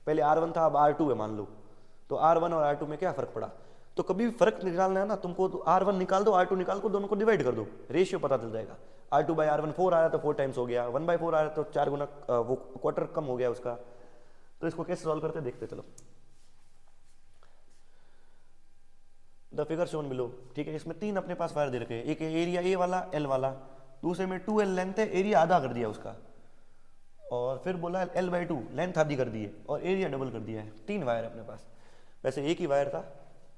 पहले R1 था, अब R2 है मान लो, तो R1 और R2 में क्या फ़र्क पड़ा। तो कभी भी फर्क निकालना है ना तुमको, तो R1 निकाल दो, R2 निकाल को, दोनों को डिवाइड कर दो, रेशियो पता चल जाएगा। R2/R1 4 आया तो 4 टाइम्स हो गया, 1/4 आया तो 4 गुना, वो क्वार्टर कम हो गया उसका। तो इसको कैसे सॉल्व करते देखते चलो। द फिगर शोन बिलो, ठीक है। इसमें 3 अपने पास वायर दे रखे हैं, एक एरिया A वाला, L वाला, दूसरे में 2L लेंथ है, एरिया आधा कर दिया उसका, और फिर बोला L/2 लेंथ आधी कर दी है, और एरिया डबल कर दिया है। 3 वायर अपने पास। वैसे एक ही वायर था,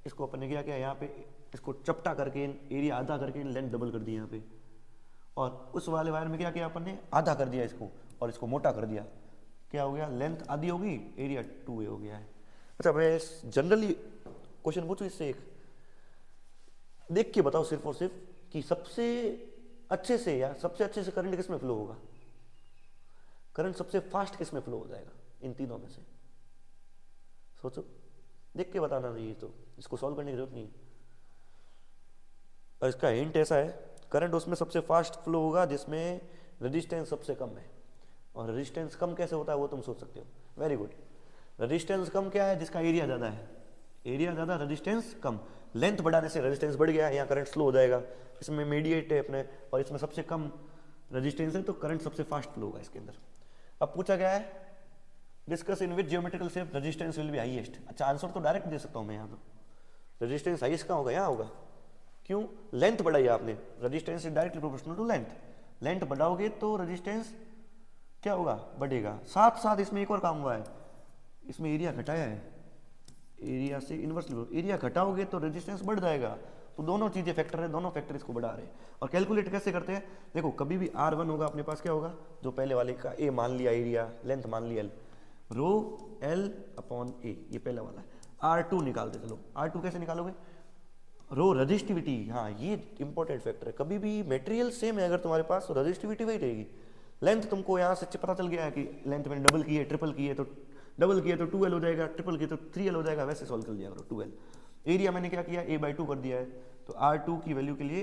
इसको अपन ने क्या यहाँ पे इसको चपटा करके एरिया आधा करके लेंथ डबल कर दी यहाँ पे, और उस वाले वायर में क्या किया अपन ने, आधा कर दिया इसको और इसको मोटा कर दिया। क्या हो गया, लेंथ आधी होगी, एरिया 2A हो गया है। अच्छा, मैं जनरली क्वेश्चन पूछूं इससे, एक देख के बताओ सिर्फ और सिर्फ कि सबसे अच्छे से करंट किस में फ्लो होगा, करंट सबसे फास्ट किस में फ्लो हो जाएगा इन तीनों में से। सोचो, देख के बताना चाहिए, तो इसको सॉल्व करने की जरूरत नहीं है। और इसका हिंट ऐसा है, करंट उसमें सबसे फास्ट फ्लो होगा जिसमें रेजिस्टेंस सबसे कम है। और रेजिस्टेंस कम कैसे होता है वो तुम सोच सकते हो, वेरी गुड। रेजिस्टेंस कम क्या है, जिसका एरिया ज़्यादा है, एरिया ज़्यादा रेजिस्टेंस कम। लेंथ बढ़ाने से रेजिस्टेंस बढ़ गया, यहाँ करंट स्लो हो जाएगा। इसमें मीडिएट है अपने, और इसमें सबसे कम रेजिस्टेंस है, तो करंट सबसे फास्ट फ्लो होगा इसके अंदर। अब पूछा गया है, discuss in which geometrical shape resistance will be highest. अच्छा, आंसर तो डायरेक्ट दे सकता हूँ मैं यहाँ तो। रेजिस्टेंस हाईएस्ट कहाँ होगा, यहाँ होगा। क्यों, लेंथ बढ़ाई आपने, resistance is directly proportional to length. Length बढ़ाओगे तो रेजिस्टेंस क्या होगा, बढ़ेगा। साथ साथ इसमें एक और काम हुआ है, इसमें एरिया घटाया है, एरिया से इनवर्सली एरिया घटाओगे तो रेजिस्टेंस बढ़ जाएगा। तो दोनों चीज़ें फैक्टर है, दोनों फैक्टर इसको बढ़ा रहे हैं। और कैलकुलेट कैसे करते हैं, देखो कभी भी R1 होगा अपने पास, क्या होगा, जो पहले वाले का A मान लिया, एरिया लेंथ मान लिया L, रो L/A, ये पहला वाला है। R2 निकालते चलो, R2 कैसे निकालोगे, रो रजिस्टिविटी। हाँ, ये इंपॉर्टेंट फैक्टर है। कभी भी मटेरियल सेम है अगर तुम्हारे पास, तो रजिस्टिविटी वही रहेगी। लेंथ तुमको यहाँ से पता चल गया है कि लेंथ मैंने डबल की है, ट्रिपल की है, तो डबल किया तो 2L हो जाएगा, ट्रिपल किया तो 3L हो जाएगा, वैसे सॉल्व कर लिया करो 2L। एरिया मैंने क्या किया, A/2 कर दिया है, तो R2 की वैल्यू के लिए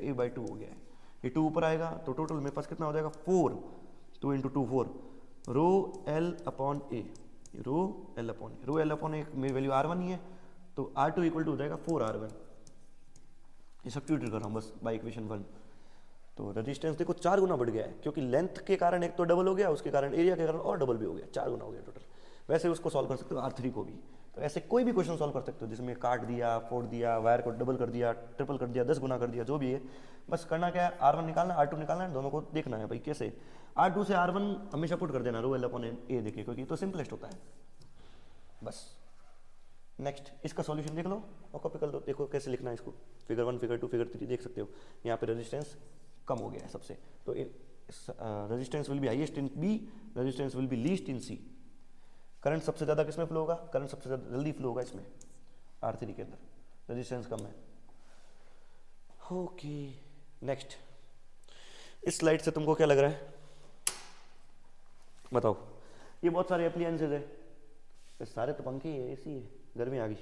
A/2 हो गया है। ये 2 ऊपर आएगा तो टोटल मेरे पास कितना हो जाएगा, 4, 2 × 2 4, रो L/A, रो L/A मेरी वैल्यू R1 ही है, तो R2 = हो जाएगा 4R1। ये सब्स्टिट्यूट कर रहा हूँ बस बाय इक्वेशन 1। तो रेजिस्टेंस देखो 4 गुना बढ़ गया है, क्योंकि लेंथ के कारण एक तो डबल हो गया, उसके कारण एरिया के कारण और डबल भी हो गया, 4 गुना हो गया टोटल। वैसे उसको सॉल्व कर सकते हो R3 को भी। तो ऐसे कोई भी क्वेश्चन सॉल्व कर सकते हो जिसमें काट दिया, फोड़ दिया, वायर को डबल कर दिया, ट्रिपल कर दिया, 10 गुना कर दिया, जो भी है। बस करना क्या है, R1 निकालना, R2 निकालना है, दोनों को देखना है भाई कैसे। R2 से R1 हमेशा पुट कर देना, रो L/A देखिए, क्योंकि तो सिंपलेस्ट होता है बस। नेक्स्ट, इसका सॉल्यूशन देख लो और कॉपी कर लो, देखो कैसे लिखना है इसको। फिगर 1, फिगर 2, फिगर 3 देख सकते हो। यहाँ पे रेजिस्टेंस कम हो गया है सबसे, तो resistance will be highest in B, resistance will be least in C। Current सबसे ज़्यादा किसमें फ्लो होगा, करंट सबसे ज़्यादा जल्दी फ्लो होगा इसमें, R3 के अंदर, रेजिस्टेंस कम है। Okay, next. इस स्लाइड से तुमको क्या लग रहा है बताओ? ये बहुत सारे अप्लायंसेज है, ये सारे तो पंखे है, एसी है, गर्मी आ गई,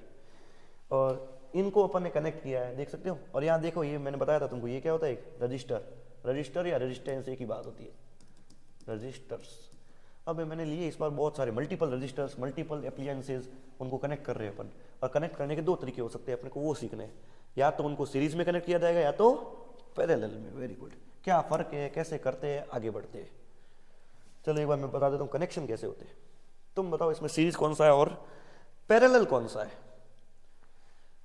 और इनको अपन ने कनेक्ट किया है, देख सकते हो। और यहाँ देखो, ये मैंने बताया था तुमको, ये क्या होता है? एक रजिस्टर। रजिस्टर या रेजिस्टेंस एक ही बात होती है, रजिस्टर्स। अब मैंने लिए इस बार बहुत सारे मल्टीपल रजिस्टर्स, मल्टीपल अप्लायंसेज, उनको कनेक्ट कर रहे हैं अपन। और कनेक्ट करने के दो तरीके हो सकते हैं, अपने को वो सीखने हैं। या तो उनको सीरीज में कनेक्ट किया जाएगा, या तो पैरेलल में। Very good. क्या फ़र्क है, कैसे करते हैं, आगे बढ़ते हैं। चलो एक बार मैं बता देता हूँ कनेक्शन कैसे होते हैं। तुम बताओ इसमें सीरीज कौन सा है और पैरेलल कौन सा है?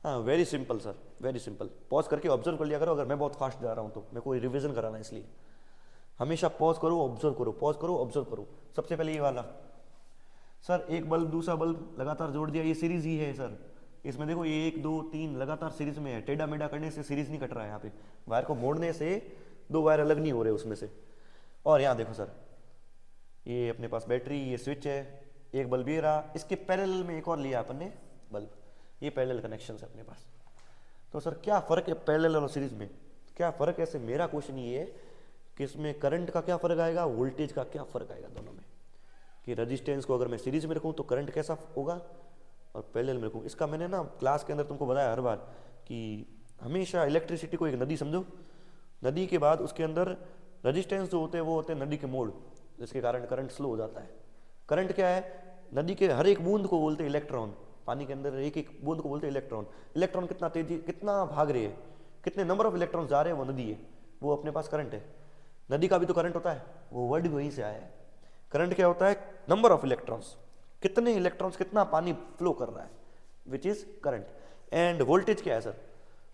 हाँ, very simple sir, very simple. Pause करके ऑब्जर्व कर लिया करो, अगर मैं बहुत फास्ट जा रहा हूँ तो मैं कोई रिवीजन कराना है, इसलिए हमेशा पॉज करो, ऑब्जर्व करो, पॉज करो, ऑब्जर्व करो। सबसे पहले ये वाला, सर एक बल्ब दूसरा बल्ब लगातार जोड़ दिया, ये सीरीज ही है सर। इसमें देखो ये 1 2 3 लगातार सीरीज में है, टेढ़ा मेढ़ा करने से सीरीज नहीं कट रहा है। यहाँ पे वायर को मोड़ने से दो वायर अलग नहीं हो रहे उसमें से। और यहाँ देखो सर, ये अपने पास बैटरी, ये स्विच है, एक बल्ब ये रहा, इसके पैरेलल में एक और लिया अपन ने बल्ब, ये पैरेलल कनेक्शन है अपने पास। तो सर क्या फ़र्क है पैरेलल और सीरीज में? क्या फ़र्क है? ऐसे मेरा क्वेश्चन ये है कि इसमें करंट का क्या फ़र्क आएगा, वोल्टेज का क्या फ़र्क आएगा दोनों में। कि रजिस्टेंस को अगर मैं सीरीज में रखूँ तो करंट कैसा होगा, और पैरेलल में रखूँ। इसका मैंने ना क्लास के अंदर तुमको बताया हर बार कि हमेशा इलेक्ट्रिसिटी को एक नदी समझो, नदी के बाद उसके अंदर रजिस्टेंस जो होते हैं वो होते हैं नदी के मोड़, जिसके कारण करंट स्लो हो जाता है। करंट क्या है? नदी के हर एक बूंद को बोलते हैं इलेक्ट्रॉन। पानी के अंदर एक एक बूंद को बोलते हैं इलेक्ट्रॉन। इलेक्ट्रॉन कितना तेजी, कितना भाग रहे हैं, कितने नंबर ऑफ इलेक्ट्रॉन जा रहे हैं, वो नदी है, वो अपने पास करंट है। नदी का भी तो करंट होता है, वो वर्ड वहीं से आया है। करंट क्या होता है? नंबर ऑफ इलेक्ट्रॉन्स, कितने इलेक्ट्रॉन्स, कितना पानी फ्लो कर रहा है, which is current. End voltage क्या है सर?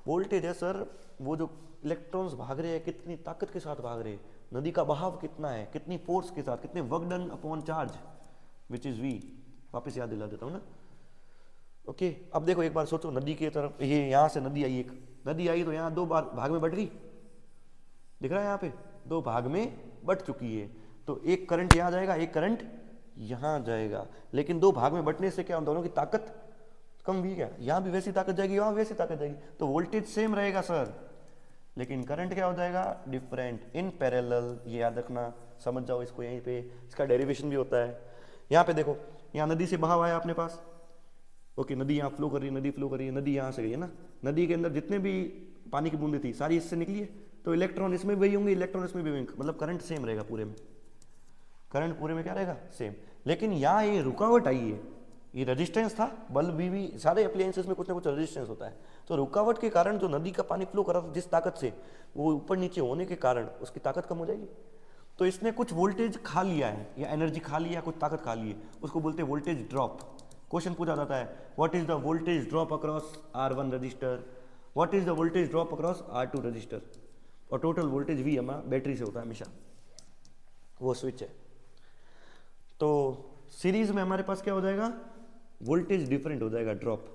वोल्टेज है सर वो जो इलेक्ट्रॉन्स भाग रहे हैं, कितनी ताकत के साथ भाग रहे हैं, नदी का बहाव कितना है, कितनी फोर्स के साथ, कितने work done upon charge, which is V. वापस याद दिला देता हूँ ना। ओके, अब देखो एक बार सोचो, नदी की तरफ, ये यहाँ से नदी आई, एक नदी आई तो यहाँ दो बार भाग में बट गई, दिख रहा है यहाँ पे दो भाग में बट चुकी है। तो एक करंट यहाँ जाएगा, एक करंट यहाँ जाएगा, लेकिन दो भाग में बटने से क्या दोनों की ताकत कम हुई क्या? यहाँ भी वैसी ताकत जाएगी, वहाँ वैसी ताकत जाएगी, तो वोल्टेज सेम रहेगा सर, लेकिन करंट क्या हो जाएगा? डिफरेंट। इन पैरेलल, ये याद रखना, समझ जाओ इसको, यहीं पे इसका डेरिवेशन भी होता है। यहाँ पे देखो, यहाँ नदी से बहाव आया अपने पास, ओके, नदी यहाँ फ्लो कर रही है, नदी फ्लो कर रही है, नदी यहाँ से गई है ना, नदी के अंदर जितने भी पानी की बूंदें थी सारी इससे निकली है, तो इलेक्ट्रॉन इसमें भी होंगे, इलेक्ट्रॉन इसमें भी होंगे, मतलब करंट सेम रहेगा पूरे में। करंट पूरे में क्या रहेगा? सेम। लेकिन यहाँ ये रुकावट आई है, ये रेजिस्टेंस था, बल्ब भी सारे अप्लायंसेस में कुछ ना कुछ रेजिस्टेंस होता है, तो रुकावट के कारण जो नदी का पानी फ्लो कर रहा था जिस ताकत से, वो ऊपर नीचे होने के कारण उसकी ताकत कम हो जाएगी। तो इसने कुछ वोल्टेज खा लिया है, या एनर्जी खा लिया, कुछ ताकत खा ली है, उसको बोलते हैं वोल्टेज ड्रॉप। क्वेश्चन पूछा जाता है, what is the voltage drop across R1 register, what is the voltage drop across R2 register, और टोटल वोल्टेज भी हमारा बैटरी से होता है हमेशा, वो स्विच है। तो सीरीज में हमारे पास क्या हो जाएगा? वोल्टेज डिफरेंट हो जाएगा, ड्रॉप।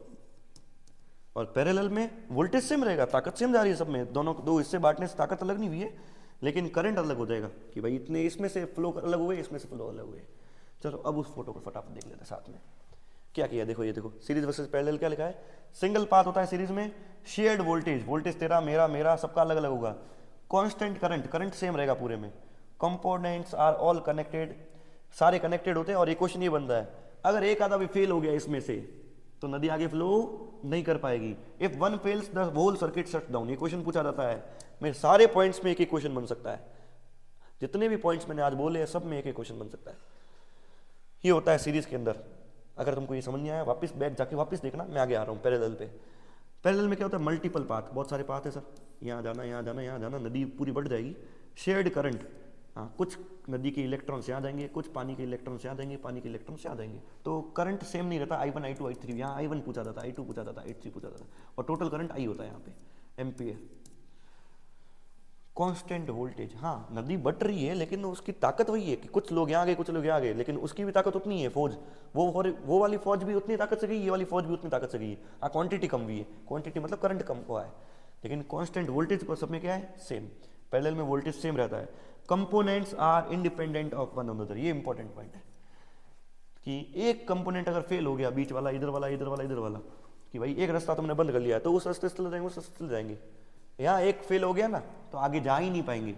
और पैरेलल में वोल्टेज सेम रहेगा, ताकत सेम जा रही है सब में, दोनों दो हिस्से बांटने से ताकत अलग नहीं हुई है, लेकिन करंट अलग हो जाएगा कि भाई इतने इसमें से फ्लो अलग हुए, इसमें से फ्लो अलग हुए। चलो अब उस फोटो को फटाफट देख लेते हैं साथ में। क्या किया देखो, ये देखो सीरीज वर्सेस पैरेलल क्या लिखा है? सिंगल पाथ होता है सीरीज में, शेयर्ड वोल्टेज, वोल्टेज तेरा मेरा मेरा सबका अलग अलग होगा, कांस्टेंट करंट, करंट सेम रहेगा पूरे में, कंपोनेंट्स आर ऑल कनेक्टेड, सारे कनेक्टेड होते हैं। और एक क्वेश्चन ये बनता है, अगर एक आधा भी फेल हो गया इसमें से तो नदी आगे फ्लो नहीं कर पाएगी। If one fails the whole circuit shut down, ये क्वेश्चन पूछा जाता है। मेरे सारे पॉइंट्स में एक एक क्वेश्चन बन सकता है, जितने भी पॉइंट्स मैंने आज बोले हैं सब में एक एक क्वेश्चन बन सकता है। ये होता है सीरीज के अंदर। अगर तुमको ये समझ नहीं आया, वापस बैक जाके वापस देखना, मैं आगे आ रहा हूँ पैरेलल पे। पैरेलल में क्या होता है? मल्टीपल पाथ, बहुत सारे पाथ है सर, यहाँ जाना यहाँ जाना यहाँ जाना, नदी पूरी बढ़ जाएगी। शेयर्ड करंट, हाँ, कुछ नदी के इलेक्ट्रॉन्स यहाँ जाएंगे, कुछ पानी के इलेक्ट्रॉन्स यहाँ जाएंगे, पानी के इलेक्ट्रॉन्स यहाँ जाएंगे, तो करंट सेम नहीं रहता। I1 I2 I3, यहाँ I1 पूछा जाता, I2 पूछा जाता, I3 पूछा जाता, और टोटल करंट I होता है यहाँ पे, एम्पियर। कांस्टेंट वोल्टेज, हाँ नदी बढ़ रही है लेकिन उसकी ताकत वही है कि कुछ लोग यहाँ गए, कुछ लोग यहाँ गए, लेकिन उसकी भी ताकत उतनी है। फौज, वो वाली फौज भी उतनी ताकत से गई, ये वाली फौज भी उतनी ताकत से गई है। हाँ, क्वांटिटी कम हुई है, क्वांटिटी मतलब करंट कम हुआ है, लेकिन कांस्टेंट वोल्टेज पर सब में क्या है? सेम। पैरेलल में वोल्टेज सेम रहता है। Components are independent of one another, ये इंपॉर्टेंट पॉइंट है कि एक कंपोनेंट अगर फेल हो गया, बीच वाला, इधर वाला, इधर वाला, इधर वाला, कि भाई एक रास्ता तुमने बंद कर लिया तो उस रास्ते से चले जाएंगे, उस रास्ते से चले जाएंगे, यहाँ एक फेल हो गया ना तो आगे जा ही नहीं पाएंगे,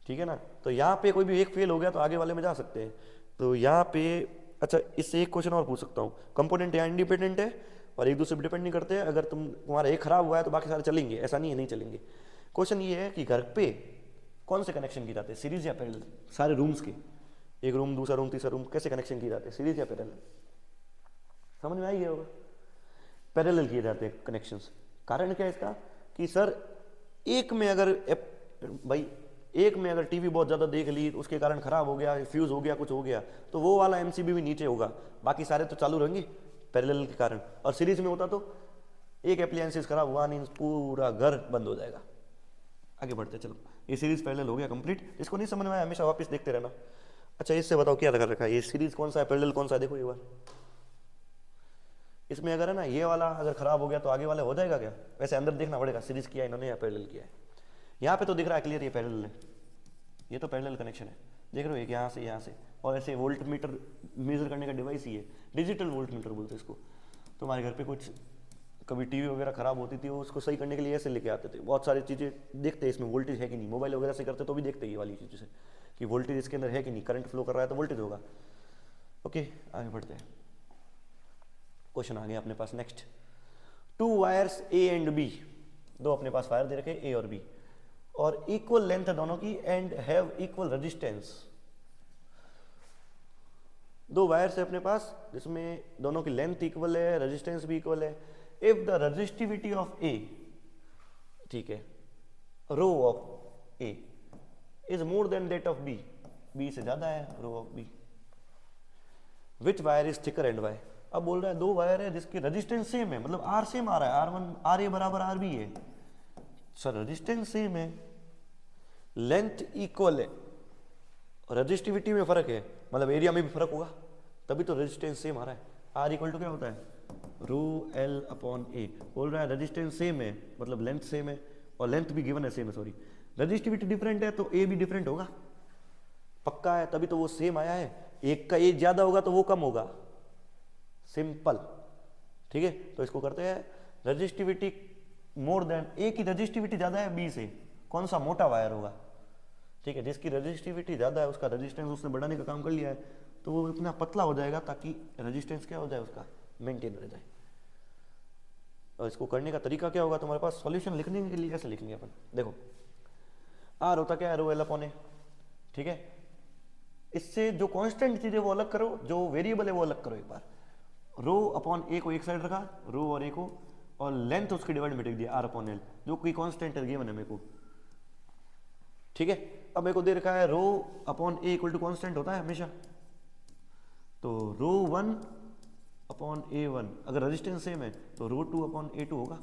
ठीक है ना। तो यहाँ पे कोई भी एक फेल हो गया तो आगे वाले में जा सकते हैं। तो यहाँ पे अच्छा, इससे एक क्वेश्चन और पूछ सकता हूँ, कंपोनेंट यहाँ इंडिपेंडेंट है और एक दूसरे पर डिपेंड नहीं करते हैं, अगर तुम्हारा एक खराब हुआ है तो बाकी सारे चलेंगे, ऐसा नहीं है नहीं चलेंगे। क्वेश्चन ये है कि घर पे कौन से कनेक्शन किए जाते हैं, सीरीज या पैरेलल, सारे रूम्स के, एक रूम दूसरा रूम तीसरा रूम, कैसे कनेक्शन किए जाते हैं, सीरीज या पैरेलल, समझ में आ गया होगा। पैरेलल किए जाते हैं कनेक्शंस। कारण क्या है इसका कि सर एक में अगर भाई एक में अगर टीवी बहुत ज़्यादा देख ली उसके कारण खराब हो गया, फ्यूज़ हो गया, कुछ हो गया, तो वो वाला एमसीबी भी नीचे होगा, बाकी सारे तो चालू रहेंगे पैरेलल के कारण। और सीरीज में होता तो एक अप्लायंसेस खराब हुआ नहीं, पूरा घर बंद हो जाएगा। आगे बढ़ते चलो, ये सीरीज पैरेलल हो गया कंप्लीट। इसको नहीं समझ में आया हमेशा वापस देखते रहना। अच्छा इससे बताओ क्या लगा रखा है, ये सीरीज कौन सा है, पैरेलल कौन सा है, देखो एक बार। इसमें अगर है ना ये वाला अगर खराब हो गया तो आगे वाला हो जाएगा क्या, वैसे अंदर देखना पड़ेगा सीरीज किया इन्होंने या पैरेलल किया है। यहाँ पे तो दिख रहा है क्लियर ये पैरेलल है, ये तो पैरेलल कनेक्शन है, देख रहे हो एक यहाँ से, और ऐसे वोल्ट मीटर मेजर करने का डिवाइस ही है, डिजिटल वोल्ट मीटर बोलते हैं इसको। तो हमारे घर पे कुछ कभी टीवी वगैरह खराब होती थी, वो उसको सही करने के लिए ऐसे लेके आते थे, बहुत सारी चीज़ें देखते हैं इसमें वोल्टेज है कि नहीं, मोबाइल वगैरह से करते तो भी देखते हैं ये वाली चीज़ से कि वोल्टेज इसके अंदर है कि नहीं, करंट फ्लो कर रहा है तो वोल्टेज होगा। ओके आगे बढ़ते हैं, क्वेश्चन आ गया अपने पास next. 2 wires A and B, दो अपने पास वायर दे रखे ए और बी, और इक्वल लेंथ है दोनों की एंड हैव इक्वल रेजिस्टेंस। दो वायर्स है अपने पास जिसमें दोनों की लेंथ इक्वल है, रेजिस्टेंस भी इक्वल है। If the resistivity of A, ठीक है, rho of A is more than that of B, B से ज्यादा है rho of B, which wire is thicker and why. अब बोल रहा है दो वायर है जिसकी रेजिस्टेंस सेम है, मतलब आर सेम आ रहा है, R1 आर ए बराबर आर बी है, सर रेजिस्टेंस सेम है, लेंथ इक्वल है, रेजिस्टिविटी में फर्क है, मतलब एरिया में भी फर्क होगा तभी तो रेजिस्टेंस सेम आ रहा है। आर इक्वल टू क्या होता है, रो एल अपॉन ए। बोल रहा है रेजिस्टेंस सेम है मतलब लेंथ सेम है, और लेंथ भी गिवन है सेम है, सॉरी रेजिस्टिविटी डिफरेंट है तो ए भी डिफरेंट होगा, पक्का है तभी तो वो सेम आया है। एक का ए ज्यादा होगा तो वो कम होगा, सिंपल, ठीक है। तो इसको करते हैं रेजिस्टिविटी मोर देन, ए की रेजिस्टिविटी ज्यादा है बी से, कौन सा मोटा वायर होगा, ठीक है, जिसकी रेजिस्टिविटी ज्यादा है उसका रेजिस्टेंस उसने बढ़ाने का काम कर लिया है तो वो इतना पतला हो जाएगा ताकि रेजिस्टेंस क्या हो जाए उसका मेंटेन रह जाए। और इसको करने का तरीका क्या होगा, तुम्हारे पास सॉल्यूशन लिखने के लिए कैसे लिखेंगे अपन, देखो आर होता क्या है, रो एल अपॉन ए, ठीक है। इससे जो कांस्टेंट चीज है वो अलग करो, जो वेरिएबल है वो अलग करो। एक बार रो अपॉन ए को एक साइड रखा, रो और ए को, और लेंथ उसकी डिवाइड में लिख दिया आर अपॉन एल, जो कोई कांस्टेंट है गिवन है मेरे को, ठीक है। अब मेरे को दे रखा है rho upon A equal to constant होता है हमेशा, तो रो 1 अपॉन ए 1, अगर रेजिस्टेंस सेम है तो रो 2 अपॉन ए 2 होगा,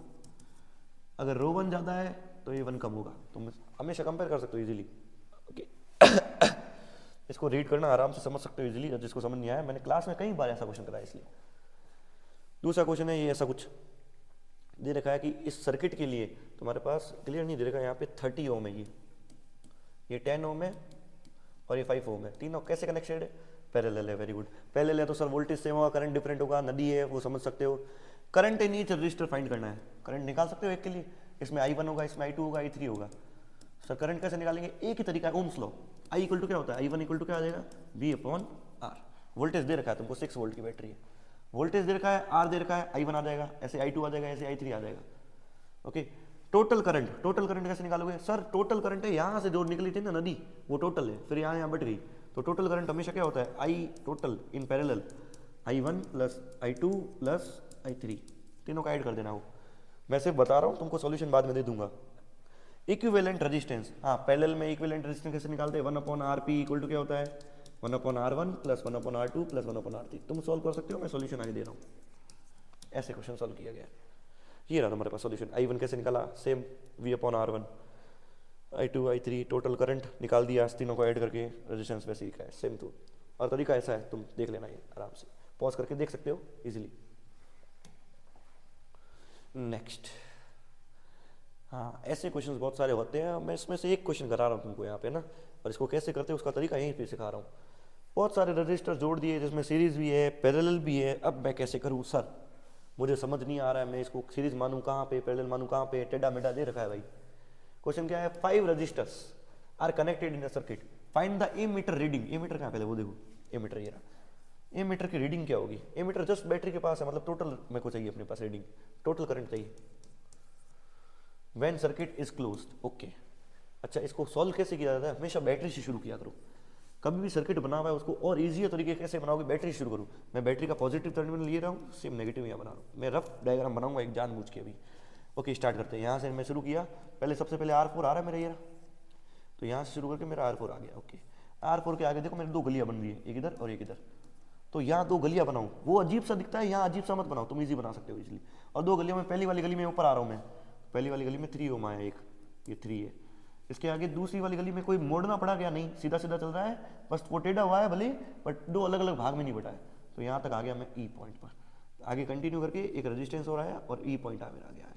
अगर रो 1 ज्यादा है तो ए 1 कम होगा, तुम हमेशा कंपेयर कर सकते हो इजीली। ओके इसको रीड करना आराम से समझ सकते हो इजीली, जिसको समझ नहीं आया मैंने क्लास में कई बार ऐसा क्वेश्चन कराया इसलिए। दूसरा क्वेश्चन है ये, ऐसा कुछ दे रखा है कि इस सर्किट के लिए तुम्हारे पास क्लियर नहीं दे रखा है, यहाँ पे 30 ओम है, ये 10 ओम है और ये 5 ओम है, तीनों कैसे कनेक्टेड है, पैरेलल है। वेरी गुड, पैरेलल है तो सर वोल्टेज सेम होगा, करंट डिफरेंट होगा, नदी है वो समझ सकते हो। Current in each resistor find करना है, करंट निकाल सकते हो एक के लिए, इसमें I1 होगा, इसमें I2 होगा, I3 होगा। सर करंट कैसे निकालेंगे, एक ही तरीका है, Ohm's law. I equal to क्या होता है, I1 इक्वल टू क्या आ जाएगा, V अपॉन R। वोल्टेज दे रखा है तुमको, 6 वोल्ट की बैटरी है, वोल्टेज दे रखा है, R दे रखा है, I1 आ जाएगा, ऐसे I2 आ जाएगा, ऐसे I3 आ जाएगा। ओके, टोटल करंट कैसे निकालोगे, सर टोटल करंट है यहाँ से जो निकली थी ना नदी, वो टोटल है, फिर यहाँ बट गई, तो टोटल करंट हमेशा क्या होता है, I total in parallel, I1 plus I2 plus I3, तीनों का ऐड कर देना हो। मैं सिर्फ बता रहा हूँ, तुमको सॉल्यूशन बाद में दे दूंगा। इक्विवेलेंट रेजिस्टेंस, हाँ पैरेलल में इक्विवेलेंट रेजिस्टेंस कैसे निकालते हैं, 1 upon R P equal to क्या होता है, 1 upon R1 plus 1 upon R2 plus 1 upon R3। तुम सॉल्व कर सकते हो, मैं सॉल्यूशन आगे दे रहा हूँ। ऐसे क्वेश्चन सॉल्व किया गया, ये रहा हमारे पास सॉल्यूशन। I1 कैसे निकाला, same V upon R1, I2 I3 total current निकाल दिया, तीनों को ऐड करके रेजिस्टेंस वैसे ही का है, सेम टू। और तरीका ऐसा है, तुम देख लेना ये आराम से, पॉज करके देख सकते हो इजीली। नेक्स्ट, हाँ ऐसे क्वेश्चंस बहुत सारे होते हैं, मैं इसमें से एक क्वेश्चन करा रहा हूँ तुमको यहाँ पे ना, और इसको कैसे करते हैं उसका तरीका यहीं पे सिखा रहा हूँ। बहुत सारे रजिस्टर जोड़ दिए जिसमें सीरीज भी है पैरेलल भी है, अब मैं कैसे करूँ सर, मुझे समझ नहीं आ रहा है, मैं इसको सीरीज मानूं कहाँ पे, पैरेलल मानूं कहाँ पे, टेढ़ा मेढ़ा दे रखा है भाई। क्वेश्चन क्या है, 5 resistors are connected in a circuit, find the ammeter reading. Ammeter कहाँ, पहले वो देखो, एमीटर ये रहा। एमीटर की रीडिंग क्या होगी? एमीटर जस्ट बैटरी के पास है, मतलब टोटल मेरे को चाहिए अपने पास रीडिंग, टोटल करंट चाहिए when circuit is closed. Okay, अच्छा इसको सॉल्व कैसे किया जाता है? हमेशा बैटरी से शुरू किया करो। कभी भी सर्किट बना हुआ है उसको और इजी तरीके कैसे बनाओगे, बैटरी से शुरू करूँ। मैं बैटरी का पॉजिटिव टर्मिनल ले रहा हूँ, सेम नेगेटिव यहाँ बना रहा हूँ। मैं रफ डायग्राम बनाऊंगा एक जानबूझ के अभी। ओके स्टार्ट करते हैं, यहाँ से मैं शुरू किया, पहले सबसे पहले R4 आ रहा है मेरा ये, तो यहाँ से शुरू करके मेरा R4 आ गया। ओके, R4 के आगे देखो मेरे 2 गलियाँ बन रही है, एक इधर और एक इधर। तो यहाँ 2 गलियाँ बनाऊँ, वो अजीब सा दिखता है, यहाँ अजीब सा मत बनाओ, तुम इजी बना सकते हो इजीली। और 2 गलियों में पहली वाली गली में ऊपर आ रहा हूँ मैं, पहली वाली गली में 3 ओम आया एक, ये 3 है। इसके आगे दूसरी वाली गली में कोई मोड़ना पड़ा क्या? नहीं, सीधा सीधा चल रहा है, बस वो टेढ़ा हुआ है भले, बट 2 अलग अलग भाग में नहीं बटा है। तो यहाँ तक आ गया मैं ई पॉइंट पर, आगे कंटिन्यू करके एक रेजिस्टेंस हो रहा है और ई पॉइंट आ गया है।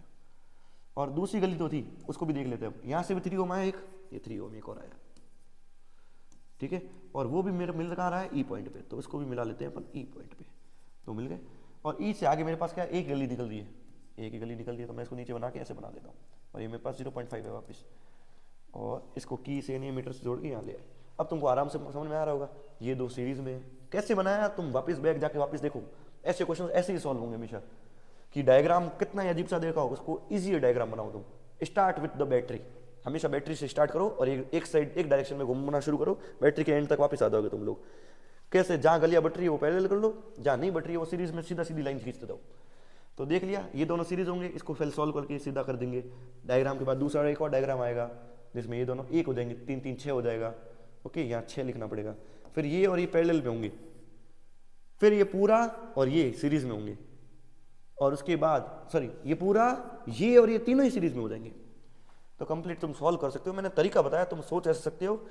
और दूसरी गली तो थी, उसको भी देख लेते हैं। यहाँ से भी 3 ओम आया एक, ये 3 ओम एक और आया, ठीक है। और वो भी मेरे मिल कहाँ रहा है? ई पॉइंट पे, तो उसको भी मिला लेते हैं अपन ई पॉइंट पे, तो मिल गए। और ई से आगे मेरे पास क्या, एक गली निकल रही है, एक ही गली निकल रही है, तो मैं इसको नीचे बना के ऐसे बना देता हूँ। और ये मेरे पास 0.5 है वापस, और इसको की से यानी मीटर से जोड़ के यहाँ ले आए। अब तुमको आराम से समझ में आ रहा होगा ये 2 सीरीज में कैसे बनाया। तुम वापस बैक जाके वापस देखो, ऐसे क्वेश्चन ऐसे ही सॉल्व होंगे हमेशा, कि डायग्राम कितना अजीब सा देखा हो, उसको इजी डायग्राम बनाओ तुम। स्टार्ट विद द बैटरी, हमेशा बैटरी से स्टार्ट करो और एक साइड एक डायरेक्शन में घूमना शुरू करो, बैटरी के एंड तक वापस आ जाओगे तुम लोग। कैसे? जहाँ गलियाँ बट रही है वो पैरेलल कर लो, जहाँ नहीं बट रही है वो सीरीज में सीधा सीधी लाइन खींचते जाओ। तो देख लिया, ये दोनों सीरीज होंगे, इसको फिर सॉल्व करके सीधा कर देंगे। डायग्राम के बाद दूसरा एक और डायग्राम आएगा जिसमें ये दोनों एक हो जाएंगे, 3 3 6 हो जाएगा। ओके, यहाँ 6 लिखना पड़ेगा। फिर ये और ये पैरेलल में होंगे, फिर ये पूरा और ये सीरीज में होंगे, और उसके बाद सॉरी ये पूरा, ये और ये तीनों ही सीरीज में हो जाएंगे। तो कंप्लीट तुम सॉल्व कर सकते हो। मैंने तरीका बताया, तुम सोच ऐसे सकते हो,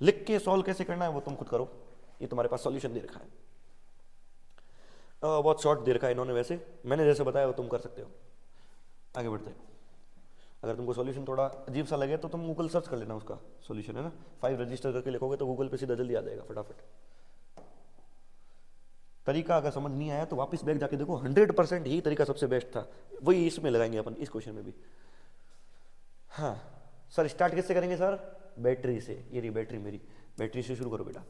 लिख के सॉल्व कैसे करना है वो तुम खुद करो। ये तुम्हारे पास सॉल्यूशन दे रखा है, बहुत शॉर्ट दे रखा है इन्होंने, वैसे मैंने जैसे बताया वो तुम कर सकते हो। आगे बढ़ते हैं। अगर तुमको सॉल्यूशन थोड़ा अजीब सा लगे तो तुम गूगल सर्च कर लेना, उसका सॉल्यूशन है ना, 5 रजिस्टर करके लिखोगे तो गूगल पे सीधा जल्दी आ जाएगा फटाफट। तरीका अगर समझ नहीं आया तो वापस बैक जाके देखो, 100% ही तरीका सबसे बेस्ट था, वही इसमें लगाएंगे अपन इस क्वेश्चन में भी। हाँ सर, स्टार्ट किससे करेंगे सर? बैटरी से। ये रही बैटरी मेरी, बैटरी से शुरू करो बेटा।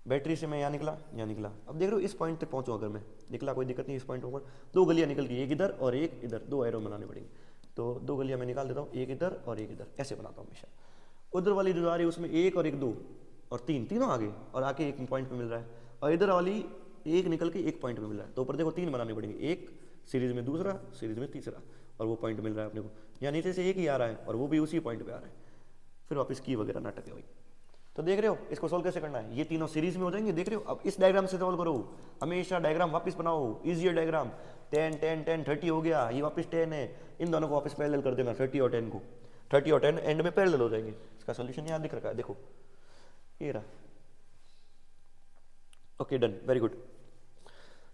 बैटरी से मैं यहाँ निकला, यहाँ निकला, अब देख रहे हो इस पॉइंट तक पहुँचूँ, अगर मैं निकला कोई दिक्कत नहीं, इस पॉइंट पर 2 गलियाँ निकल गई, एक इधर और एक इधर, 2 एरो बनाने पड़ेंगे। तो 2 गलियाँ मैं निकाल देता हूँ, एक इधर और एक इधर, ऐसे बनाता हूँ हमेशा। उधर वाली जो आ रही है उसमें 1 और 1 2 और 3, तीनों आगे और आके एक पॉइंट पे मिल रहा है, और इधर वाली एक निकल के एक पॉइंट पे मिल रहा है। तो ऊपर देखो 3 बनाने पड़ेंगे, एक सीरीज में दूसरा, सीरीज में तीसरा, और वो पॉइंट मिल रहा है अपने को। यहाँ नीचे से एक ही आ रहा है और वो भी उसी पॉइंट पे आ रहा है। फिर वापस की वगैरह नाटक है भाई। तो देख रहे हो इसको सोल्व कैसे करना है, ये तीनों सीरीज में हो जाएंगे। देख रहे हो, अब इस डायग्राम से सोल्व करो, हमेशा डायग्राम वापस बनाओ, इजी डायग्राम। 10 10 10 30 हो गया, ये वापस 10 है, इन दोनों को वापस पैरेलल कर देना, 30 और 10 को, 30 और 10 एंड में पैरेलल हो जाएंगे। इसका सोल्यूशन यहाँ दिख रखा है, देखो ये रहा। Okay done, very good.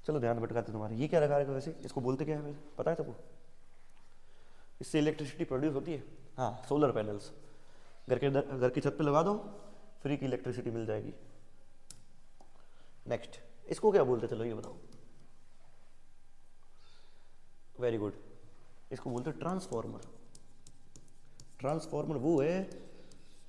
चलो ध्यान भटकाते तुम्हारे, ये क्या लगा रहे हो वैसे, इसको बोलते क्या है वैसे पता है तुमको? इससे इलेक्ट्रिसिटी प्रोड्यूस होती है। हाँ, सोलर पैनल्स, घर की छत पे लगा दो, फ्री की इलेक्ट्रिसिटी मिल जाएगी। नेक्स्ट, इसको क्या बोलते, चलो ये बताओ। वेरी गुड, इसको बोलते हैं ट्रांसफॉर्मर। ट्रांसफॉर्मर वो है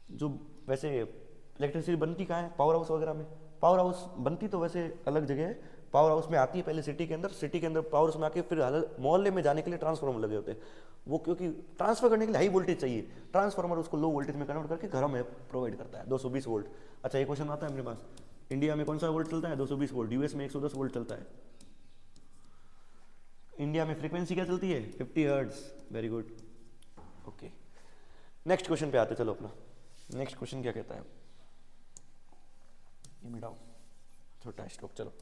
जो, वैसे इलेक्ट्रिसिटी बनती कहाँ है? पावर हाउस वगैरह में। पावर हाउस बनती तो वैसे अलग जगह है, पावर हाउस में आती है पहले सिटी के अंदर, सिटी के अंदर पावर हाउस में आके फिर मोहल्ले में जाने के लिए ट्रांसफॉर्मर लगे होते हैं। वो क्योंकि ट्रांसफर करने के लिए हाई वोल्टेज चाहिए, ट्रांसफॉर्मर उसको लो वोल्टेज में कन्वर्ट करके घरों में प्रोवाइड करता है, 220 वोल्ट। अच्छा, ये क्वेश्चन आता है मेरे पास, इंडिया में कौन सा वोल्ट चलता है? 220 वोल्ट। यूएस में 110 वोल्ट चलता है। इंडिया में फ्रीक्वेंसी क्या चलती है? 50 hertz. Very good, okay. Next question पे आते, चलो अपना नेक्स्ट क्वेश्चन क्या कहता है, ये मिटाओ, छोटा स्ट्रोक। चलो,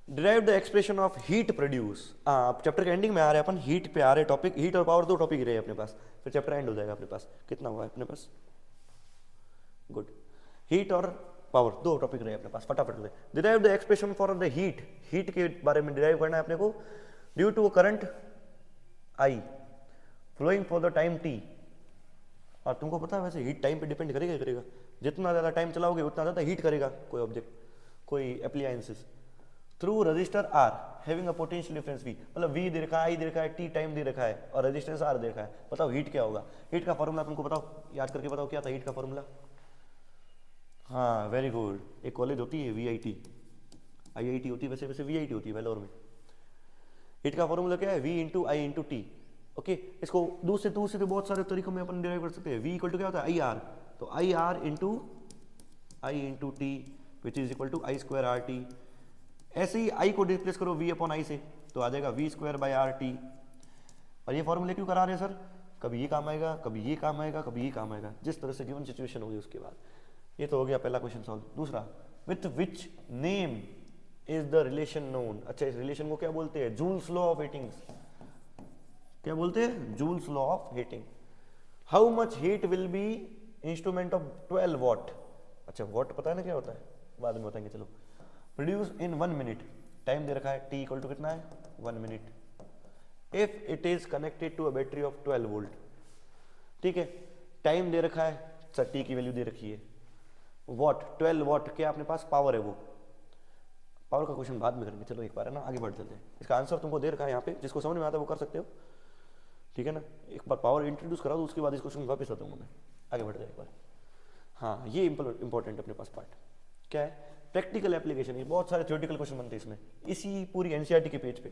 derive the expression of heat produce. अब चैप्टर के एंडिंग में आ रहे हैं अपन, हीट पे आ रहे टॉपिक, हीट और पावर 2 टॉपिक ही रहे अपने पास, फिर चैप्टर एंड हो जाएगा अपने पास। कितना हुआ है अपने पास? गुड, हीट और पावर 2 टॉपिक रहे अपने पास, फटाफट से। Derive the expression for the heat, heat के बारे में डिराइव करना है अपने को। Due to current I flowing for the time T. और तुमको पता है वैसे हीट टाइम पे डिपेंड करेगा ही करेगा, जितना ज़्यादा टाइम चलाओगे उतना ज़्यादा हीट करेगा कोई ऑब्जेक्ट, कोई appliances. Through resistor R having a potential difference V, मतलब वी दे रखा है, आई दे रखा है, टी टाइम दे रखा है और रेजिस्टेंस आर दे रखा है। बताओ हीट क्या होगा? हीट का फॉर्मूला तुमको बताओ, याद करके बताओ क्या था हीट का फॉर्मूला? हाँ वेरी गुड, एक कॉलेज होती है वीआईटी, आईआईटी होती है, वैसे वैसे वीआईटी होती है वेलोर में। हीट का फॉर्मूला क्या है? V into I into T. Okay, इसको दूसरे बहुत सारे तरीकों में अपन डिराइव कर सकते हैं। वी इक्वल टू क्या होता है? आई आर, तो I R into T which is equal to I square R T. ऐसे ही आई को डिस्प्लेस करो वी अपॉन आई से, तो आ जाएगा V square by R T. और ये फॉर्मूले क्यों करा रहे हैं सर? कभी ये काम आएगा, कभी ये काम आएगा, कभी ये काम आएगा, जिस तरह से गिवन सिचुएशन होगी उसके बाद। ये तो हो गया पहला क्वेश्चन सॉल्व। दूसरा, with which name is the relation known. अच्छा, इस रिलेशन को क्या बोलते हैं? Joules law of heating. क्या बोलते हैं? Joules law of heating. How much heat will be instrument of 12 what. अच्छा, वॉट पता है ना क्या होता है, बाद में बताएंगे। चलो, प्रोड्यूस इन 1 मिनट, टाइम दे रखा है टी इक्वल टू कितना है? 1 minute. If it is connected to a battery of 12 volt, ठीक है, टाइम दे रखा है, सर टी की वैल्यू दे रखी है, वॉट 12 वॉट क्या अपने पास पावर है, वो पावर का क्वेश्चन बाद में करेंगे। चलो एक बार है ना आगे बढ़ चलते हैं। इसका आंसर तुमको दे रखा है यहाँ पे, जिसको समझ में आता है वो कर सकते हो, ठीक है ना। एक बार पावर इंट्रोड्यूस करा दो, उसके बाद इस क्वेश्चन वापस आता हूँ मैं। आगे बढ़ जाए एक बार। हाँ, ये इंपॉर्टेंट अपने पास पार्ट क्या है? Practical application. ये बहुत सारे थ्योरेटिकल क्वेश्चन बनते हैं इसमें, इसी पूरी एनसीईआरटी के पेज पे।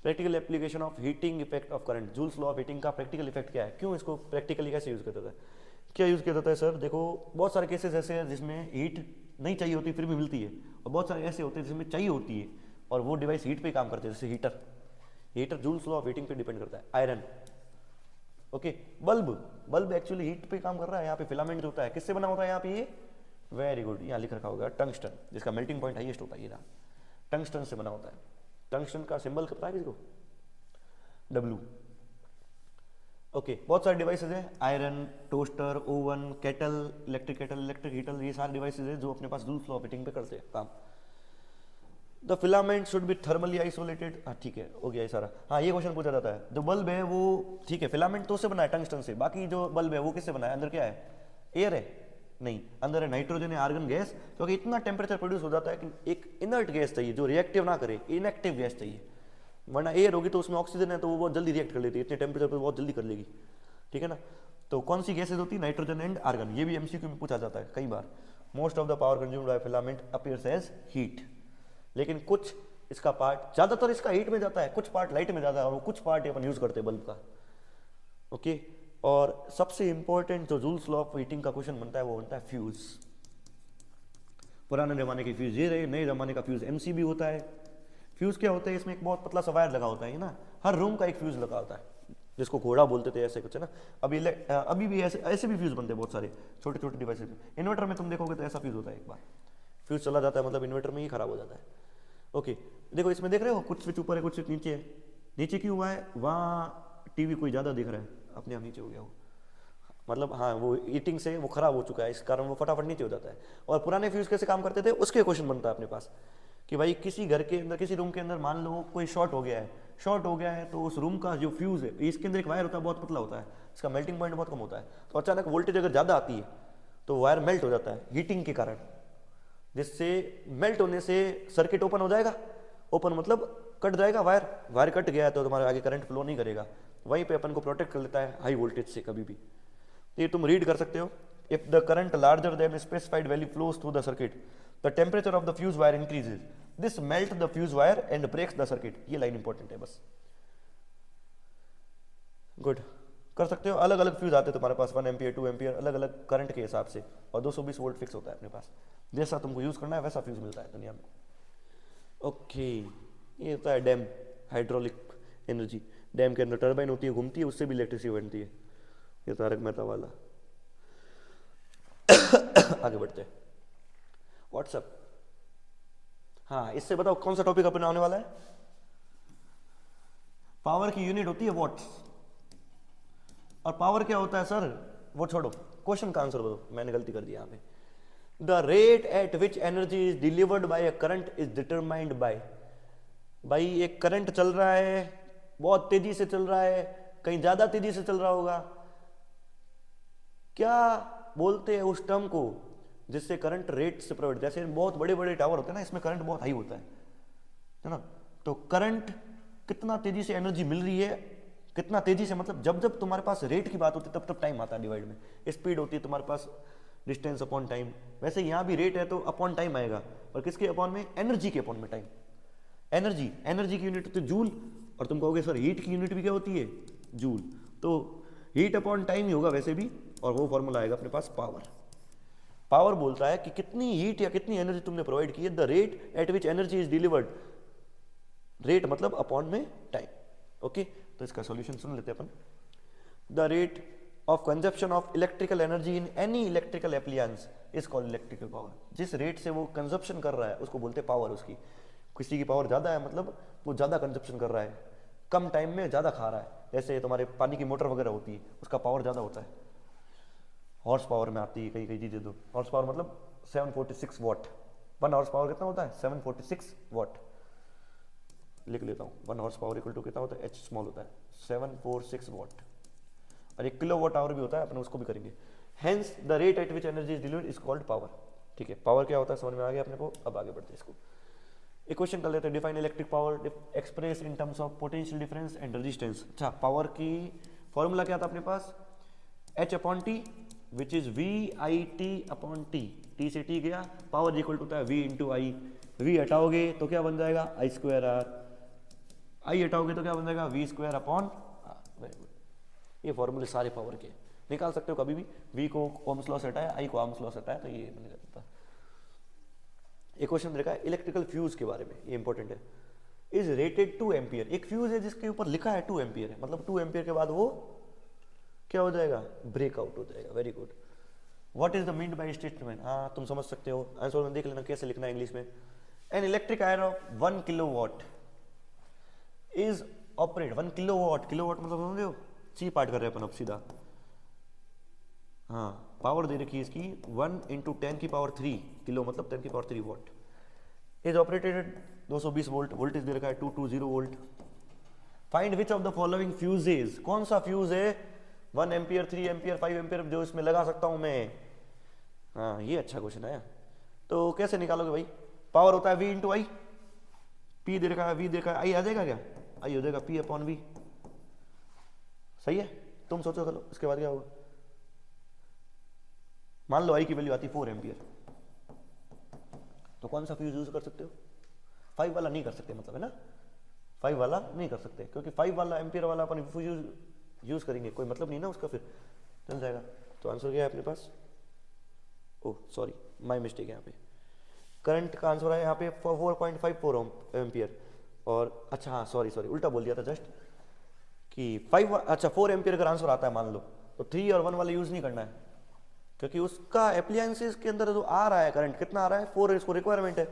Practical application of heating effect of current, joules law of heating का प्रैक्टिकल इफेक्ट क्या है, क्यों इसको प्रैक्टिकली कैसे यूज करता है, क्या यूज किया जाता है सर? देखो, बहुत सारे केसेस ऐसे हैं जिसमें हीट नहीं चाहिए होती फिर भी मिलती है, और बहुत सारे ऐसे होते हैं जिसमें चाहिए होती है और वो डिवाइस हीट पे काम करते हैं, जैसे heater joules law of heating पे डिपेंड करता है। Iron, okay, bulb actually heat पे काम कर रहा है। यहाँ पे फिलामेंट जो होता है किससे बना होता है? यहाँ पे ये वेरी गुड, यहाँ लिख रखा होगा टंगस्टन, जिसका मेल्टिंग पॉइंट हाईएस्ट होता है, ये रहा, टंगस्टन से बना होता है। टंगस्टन का सिंबल पता है किसी को? W। ओके, बहुत सारे डिवाइसेज हैं, iron, toaster, oven, kettle, electric heater, ये सारे डिवाइसेज हैं जो अपने पास जूल्स लॉ ऑफ हीटिंग पे करते हैं काम। The filament should be thermally isolated. हाँ ठीक है, हो गया ये सारा। हाँ, ये क्वेश्चन पूछा जाता है। जो बल्ब है वो ठीक है, फिलामेंट तो उससे बना है टंगस्टन से, बाकी जो बल्ब है वो किससे बना है? अंदर क्या है? एयर है? नहीं, अंदर है नाइट्रोजन है, आर्गन गैस, क्योंकि इतना टेम्परेचर प्रोड्यूस हो जाता है कि एक इनर्ट गैस चाहिए जो रिएक्टिव ना करे, इनएक्टिव गैस चाहिए। वरना एयर होगी तो उसमें ऑक्सीजन है तो वो बहुत जल्दी रिएक्ट कर लेती है, इतने टेम्परेचर पर बहुत जल्दी कर लेगी, ठीक है ना। तो कौन सी गैसेज होती है? Nitrogen and argon. ये भी एमसीक्यू में पूछा जाता है कई बार। Most of the power consumed by filament appears as heat, लेकिन कुछ इसका पार्ट, ज्यादातर इसका हीट में जाता है, कुछ पार्ट लाइट में जाता है, और वो कुछ पार्ट अपन यूज करते हैं बल्ब का। ओके, और सबसे इंपॉर्टेंट जो जूल्स लॉ ऑफ हीटिंग का क्वेश्चन बनता है वो बनता है फ्यूज। पुराने जमाने की फ्यूज ये रहे, नए जमाने का फ्यूज एमसीबी होता है। फ्यूज क्या होता है? इसमें एक बहुत पतला सा वायर लगा होता है ना, हर रूम का एक फ्यूज लगा होता है, जिसको घोड़ा बोलते थे, ऐसे कुछ है ना। अभी भी ऐसे भी फ्यूज बनते हैं बहुत सारे छोटे छोटे डिवाइसेज में। इन्वर्टर में तुम देखोगे तो ऐसा फ्यूज होता है, एक बार फ्यूज चला जाता है मतलब इन्वर्टर में ही खराब हो जाता है। ओके, देखो इसमें देख रहे हो कुछ स्विच ऊपर है, कुछ स्विच नीचे है। नीचे क्यों हुआ है? वहाँ टीवी कोई ज़्यादा दिख रहा है, अपने आप नीचे हो गया वो, मतलब हाँ वो हीटिंग से वो खराब हो चुका है, इस कारण वो फटाफट नीचे हो जाता है। और पुराने फ्यूज कैसे काम करते थे उसके क्वेश्चन बनता है अपने पास कि भाई किसी घर के अंदर, किसी रूम के अंदर मान लो कोई शॉर्ट हो गया है, तो उस रूम का जो फ्यूज है, इसके अंदर एक वायर होता है, बहुत पतला होता है, इसका मेल्टिंग पॉइंट बहुत कम होता है, तो अचानक वोल्टेज अगर ज़्यादा आती है तो वायर मेल्ट हो जाता है हीटिंग के कारण, जिससे मेल्ट होने से सर्किट ओपन हो जाएगा। ओपन मतलब कट जाएगा, वायर कट गया है तो तुम्हारे आगे करंट फ्लो नहीं करेगा, वहीं पे अपन को प्रोटेक्ट कर लेता है हाई वोल्टेज से कभी भी। ये तुम रीड कर सकते हो, if the current larger than specified value flows through the circuit, the temperature of the fuse wire increases, this melt the fuse wire and breaks the circuit. ये लाइन इंपॉर्टेंट है बस, गुड। कर सकते हो, अलग अलग फ्यूज आते हैं तुम्हारे पास, 1 एम्पियर 2 एम्पियर, अलग अलग करंट के हिसाब से, और 220 वोल्ट फिक्स होता है अपने पास। जैसा तुमको यूज करना है वैसा फ्यूज मिलता है दुनिया में। ओके, ये होता है डैम, हाइड्रोलिक एनर्जी। डैम के अंदर टर्बाइन होती है, घूमती है, उससे भी इलेक्ट्रिसिटी बनती है। ये तारक मेहता वाला। आगे बढ़ते हैं, व्हाट्सएप। हाँ, इससे बताओ कौन सा टॉपिक अपने आने वाला है? पावर की यूनिट होती है वॉट्स, और पावर क्या होता है सर? वो छोड़ो, क्वेश्चन का आंसर बताओ, मैंने गलती कर दी यहाँ पे। The rate at which energy is delivered by a current is determined by, भाई एक करंट चल रहा है, बहुत तेजी से चल रहा है, कहीं ज्यादा तेजी से चल रहा होगा, क्या बोलते हैं उस टर्म को जिससे करंट रेट से प्रोवाइड, जैसे बहुत बड़े बड़े टावर होते हैं ना, इसमें करंट बहुत हाई होता है, है ना। तो करंट कितना तेजी से एनर्जी मिल रही है, कितना तेजी से मतलब जब जब तुम्हारे पास रेट की बात होती है तब तब टाइम आता है डिवाइड में, स्पीड होती है तुम्हारे पास डिस्टेंस अपॉन टाइम, वैसे यहाँ भी रेट है तो अपॉन टाइम आएगा, और किसके अपॉन में, एनर्जी के अपॉन में टाइम। एनर्जी की यूनिट होती है जूल, और तुम कहोगे सर हीट की यूनिट भी क्या होती है, जूल, तो हीट अपॉन टाइम ही होगा वैसे भी, और वो फॉर्मूला आएगा अपने पास पावर। पावर बोलता है कि कितनी हीट या कितनी एनर्जी तुमने प्रोवाइड की है, the rate at which energy is delivered, rate मतलब अपॉन में टाइम। ओके, तो इसका सॉल्यूशन सुन लेते हैं अपन। The rate of consumption of electrical energy in any electrical appliances is called electrical power. जिस रेट से वो कंजप्शन कर रहा है उसको बोलते हैं पावर उसकी। किसी की पावर ज़्यादा है मतलब वो ज़्यादा कंजप्शन कर रहा है, कम टाइम में ज़्यादा खा रहा है, जैसे तुम्हारे पानी की मोटर वगैरह होती है उसका पावर ज़्यादा होता है, हॉर्स पावर में आती है कई कई चीज़ें। तो हॉर्स पावर मतलब 746 वॉट, 1 हॉर्स पावर कितना होता है, 746 वॉट। लिख लेता हूँ, 1 हॉर्स पावर इक्वल टू कितना होता है, एच स्मॉल होता है 746 वॉट, और 1 किलो वॉट आवर भी होता है, अपन उसको भी करेंगे। Hence the rate at which energy is delivered is called power. ठीक है, पावर क्या होता है समझ में आ गया अपने को, अब आगे बढ़ते हैं इसको। एक क्वेश्चन कर लेते हैं, define electric power express in terms of potential difference and resistance. अच्छा, पावर की फॉर्मूला क्या था अपने पास, H upon T which is V I T upon T, T से टी गया, पावर इक्वल टू होता है वी इंटू आई, वी हटाओगे तो क्या बन जाएगा आई स्क्वायर आर, आई हटाओगे तो क्या बन जाएगा V square upon R. Very good, ये फॉर्मूले सारे पावर के निकाल सकते हो कभी भी, वी को ओम्स लॉ से हटाया, आई को ओम्स लॉ से हटाया, तो ये बन जाता है। एक क्वेश्चन देखा है इलेक्ट्रिकल फ्यूज के बारे में, ये इंपॉर्टेंट है। इज रेटेड 2 एम्पियर, एक फ्यूज है जिसके ऊपर लिखा है 2 एम्पियर है, मतलब 2 एम्पियर के बाद वो क्या हो जाएगा, ब्रेकआउट हो जाएगा। Very good, what is the mean by statement, हाँ तुम समझ सकते हो, आंसर में देख लेना कैसे लिखना है इंग्लिश में। An electric iron of 1 kilowatt is operate, 1 kilowatt, kilowatt मतलब समझ हो, सी पार्ट कर रहे हैं अपन अब सीधा, हाँ पावर दे रखी है इसकी 1 × 10 की पावर 3 किलो मतलब 10 की power 3 watt, is operated 220 volt, voltage दे रखा है 220 volt. Find which of the following fuses, कौन सा फ्यूज है 1 एम्पियर 3 एम्पियर 5 एम्पियर जो इसमें लगा सकता हूं मैं, हाँ ये अच्छा क्वेश्चन है। तो कैसे निकालोगे भाई, पावर होता है V इंटू आई, पी दे रखा है V दे रखा है, आई आ जाएगा क्या, आई हो जाएगा P अपॉन V, सही है। तुम सोचो चलो इसके बाद क्या होगा, मान लो आई की वैल्यू आती 4 एम्पियर, तो कौन सा फ्यूज यूज कर सकते हो, 5 वाला नहीं कर सकते मतलब है ना, 5 वाला नहीं कर सकते क्योंकि 5 वाला एम्पियर वाला अपन फ्यूज यूज करेंगे कोई मतलब नहीं ना उसका, फिर चल जाएगा। तो आंसर क्या है अपने पास, ओह सॉरी माय मिस्टेक, यहाँ पे करंट का आंसर है यहाँ पे 4.54 एम्पियर, और अच्छा हाँ सॉरी उल्टा बोल दिया था जस्ट कि 5, अच्छा 4 एम्पियर का आंसर आता है मान लो, तो 3 और 1 वाला यूज नहीं करना है क्योंकि उसका एप्लियंसेस के अंदर जो आ रहा है करंट कितना आ रहा है 4, इसको रिक्वायरमेंट है,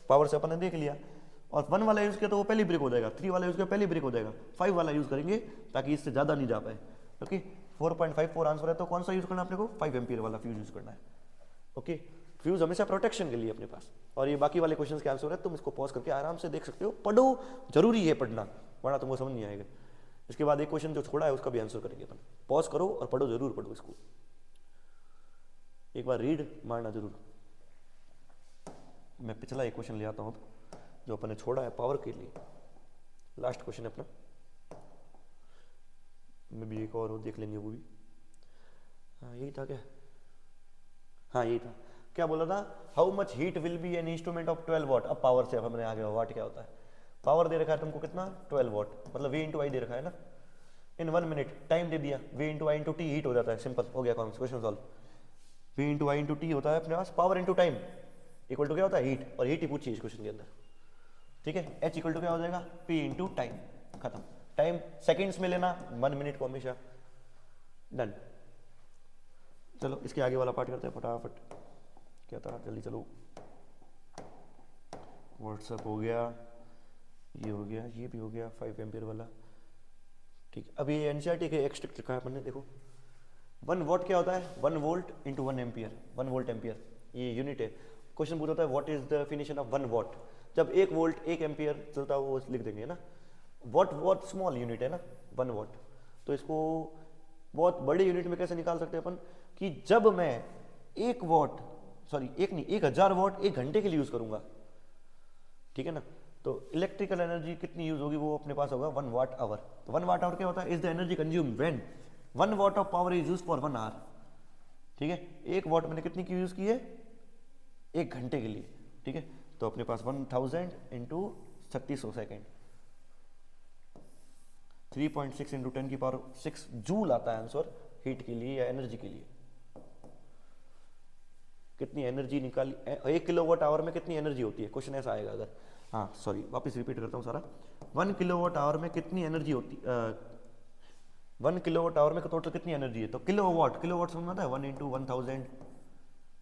पावर से अपन ने देख लिया, और 1 वाला यूज किया तो वो पहली ब्रेक हो जाएगा, 3 वाला यूज किया पहली ब्रेक हो जाएगा, 5 वाला यूज करेंगे ताकि इससे ज़्यादा नहीं जा पाए, क्योंकि 4.54 आंसर है तो कौन सा यूज करना है अपने को, 5 एम्पियर वाला फ्यूज यूज करना है। ओके, फ्यूज हमेशा प्रोटेक्शन के लिए अपने पास, और ये बाकी वाले क्वेश्चंस के आंसर है, तुम इसको पॉज करके आराम से देख सकते हो, पढ़ो, जरूरी है पढ़ना वरना तुमको समझ नहीं आएगा। इसके बाद एक क्वेश्चन जो छोड़ा है उसका भी आंसर करेंगे अपन, पॉज करो और पढ़ो, जरूर पढ़ो इसको, एक बार रीड मारना जरूर। मैं पिछला एक क्वेश्चन ले आता हूँ अब जो अपन ने छोड़ा है पावर के लिए, लास्ट क्वेश्चन है अपना, मैं भी एक और देख लेंगे वो भी, हाँ यही था क्या, हाँ यही था, क्या बोला था, how much heat will be an instrument of 12 what. अब पावर से अब हमने आगे वाट क्या होता है, पावर दे रखा है तुमको कितना 12 वॉट, मतलब V इंटू आई दे रखा है ना, इन 1 मिनट टाइम दे दिया, V into I into T heat हो जाता है, सिंपल हो गया question solve. V into I into T होता है अपने पास power into time equal to क्या होता है हीट, और हीट ही पूछी इस क्वेश्चन के अंदर, ठीक है। H इक्वल टू क्या हो जाएगा P इंटू टाइम, खत्म, टाइम सेकेंड्स में लेना, 1 मिनट को हमेशा, डन। चलो इसके आगे वाला पार्ट करते हैं फटाफट, क्या था जल्दी चलो, व्हाट्सएप हो गया, ये हो गया, ये भी हो गया 5 एम्पियर वाला, ठीक है। अभी ये एनसीईआरटी के एक्सट्रैक्ट लिखा है अपन ने, देखो 1 वॉट क्या होता है, 1 volt into 1 ampere, 1 volt ampere ये यूनिट है। क्वेश्चन पूछा है what is the definition of 1 what, जब 1 वोल्ट 1 एम्पियर चलता है वो लिख देंगे ना, वॉट स्मॉल यूनिट है ना 1 वॉट, तो इसको बहुत बड़े यूनिट में कैसे निकाल सकते हैं अपन, कि जब मैं 1 वॉट, सॉरी 1 नहीं 1000 वॉट 1 घंटे के लिए यूज करूंगा, ठीक है ना, तो इलेक्ट्रिकल एनर्जी कितनी यूज होगी, वो अपने पास होगा 1 वाट आवर। तो 1 वाट आवर क्या होता है, is the energy consume when 1 watt of power is use for 1 hour. ठीक है, 1 वाट मैंने कितनी की यूज की है, 1 घंटे के लिए। ठीक है, तो अपने पास 1000 इंटू 3600 सेकेंड, 3.6 इंटू 10 की पावर 6 जूल आता है आंसर हीट के लिए या एनर्जी के लिए। कितनी एनर्जी निकाली, 1 किलोवाट आवर में कितनी एनर्जी होती है, क्वेश्चन ऐसा आएगा अगर, हाँ सॉरी वापस रिपीट करता हूँ सारा। 1 किलोवाट आवर में कितनी एनर्जी होती, 1 किलोवाट आवर में टोटल कितनी एनर्जी है, तो किलोवाट, किलोवाट समझ में आता है, 1 इंटू 1000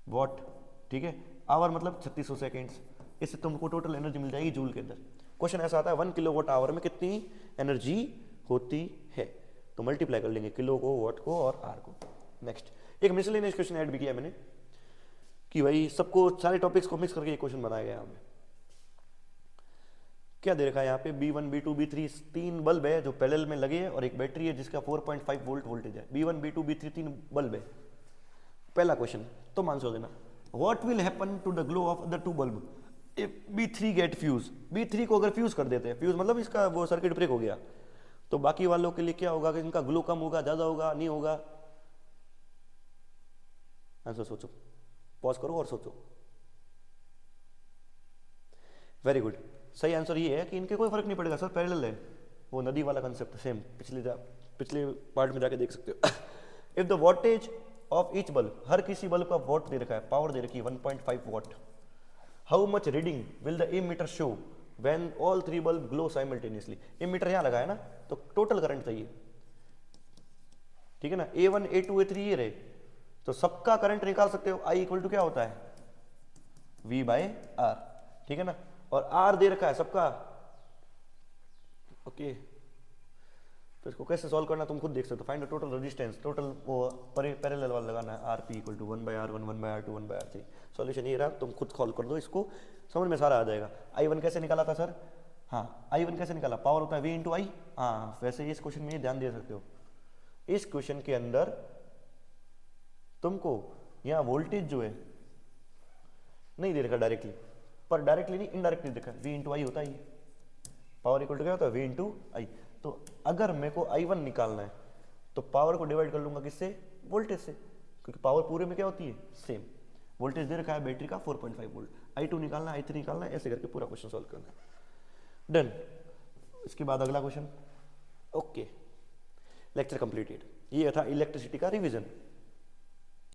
वॉट। ठीक है, आवर मतलब 3600 सेकेंड्स, इससे तुमको टोटल एनर्जी मिल जाएगी जूल के अंदर। क्वेश्चन ऐसा आता है 1 किलोवाट आवर में कितनी एनर्जी होती है, तो मल्टीप्लाई कर लेंगे किलो को, वॉट को और आर को। नेक्स्ट, एक मिसलेनियस क्वेश्चन ऐड भी किया मैंने कि भाई सबको सारे टॉपिक्स को मिक्स करके एक क्वेश्चन बनाया गया हमें। क्या दे रखा है यहाँ पे, B1 B2 B3 तीन बल्ब है जो पैरेलल में लगे हैं और एक बैटरी है जिसका 4.5 वोल्ट वोल्टेज है। B1 B2 B3 तीन बल्ब है। पहला क्वेश्चन तो आंसर देना, what will happen to the glow of the two bulb if B3 get fuse. B3 को अगर फ्यूज कर देते हैं, फ्यूज मतलब इसका वो सर्किट ब्रेक हो गया, तो बाकी वालों के लिए क्या होगा कि इनका ग्लो कम होगा, ज्यादा होगा, नहीं होगा। आंसर सोचो, पॉज करो और सोचो। वेरी गुड, सही आंसर ये है कि इनके कोई फर्क नहीं पड़ेगा सर, पैरेलल है। वो नदी वाला कंसेप्ट सेम, पिछले पार्ट में जाके देख सकते हो। If the voltage of each bulb, हर किसी बल्ब का वोट दे रखा है, पावर दे रखी है 1.5 watt. How much reading will the ammeter show when all 3 bulb glow simultaneously. Ammeter यहां लगा है ना, तो टोटल करंट चाहिए। ठीक है ना, A1 A2 A3 ये रहे, तो सबका करंट निकाल सकते हो। I इक्वल टू क्या होता है, V/R। ठीक है ना, और R दे रखा है सबका। ओके, तो इसको कैसे सॉल्व करना तुम खुद देख सकते हो। Find the total resistance, total वो पैरेलल वाला लगाना है, RP equal to 1/R1 1/R2 1/R3। Solution ये रहा, तुम खुद सॉल्व कर दो इसको, समझ में सारा आ जाएगा। I1 कैसे निकाला था सर, हाँ I1 कैसे निकाला, पावर होता है V इंटू आई। हाँ वैसे इस क्वेश्चन में ये ध्यान दे सकते हो, इस क्वेश्चन के अंदर तुमको यहाँ वोल्टेज जो है नहीं दे रखा डायरेक्टली, पर डायरेक्टली नहीं इनडायरेक्टली देखा, V इंटू आई होता है, पावर इक्वल टू क्या होता है, V इंटू आई। तो अगर मेरे को I1 निकालना है तो पावर को डिवाइड कर लूंगा किससे, वोल्टेज से, क्योंकि पावर पूरे में क्या होती है, सेम। वोल्टेज दे रखा है बैटरी का 4.5 वोल्ट, I2 निकालना है, I3 निकालना है, ऐसे करके पूरा क्वेश्चन सॉल्व करना है। डन। इसके बाद अगला क्वेश्चन। Okay, lecture completed. ये था इलेक्ट्रिसिटी का रिवीजन।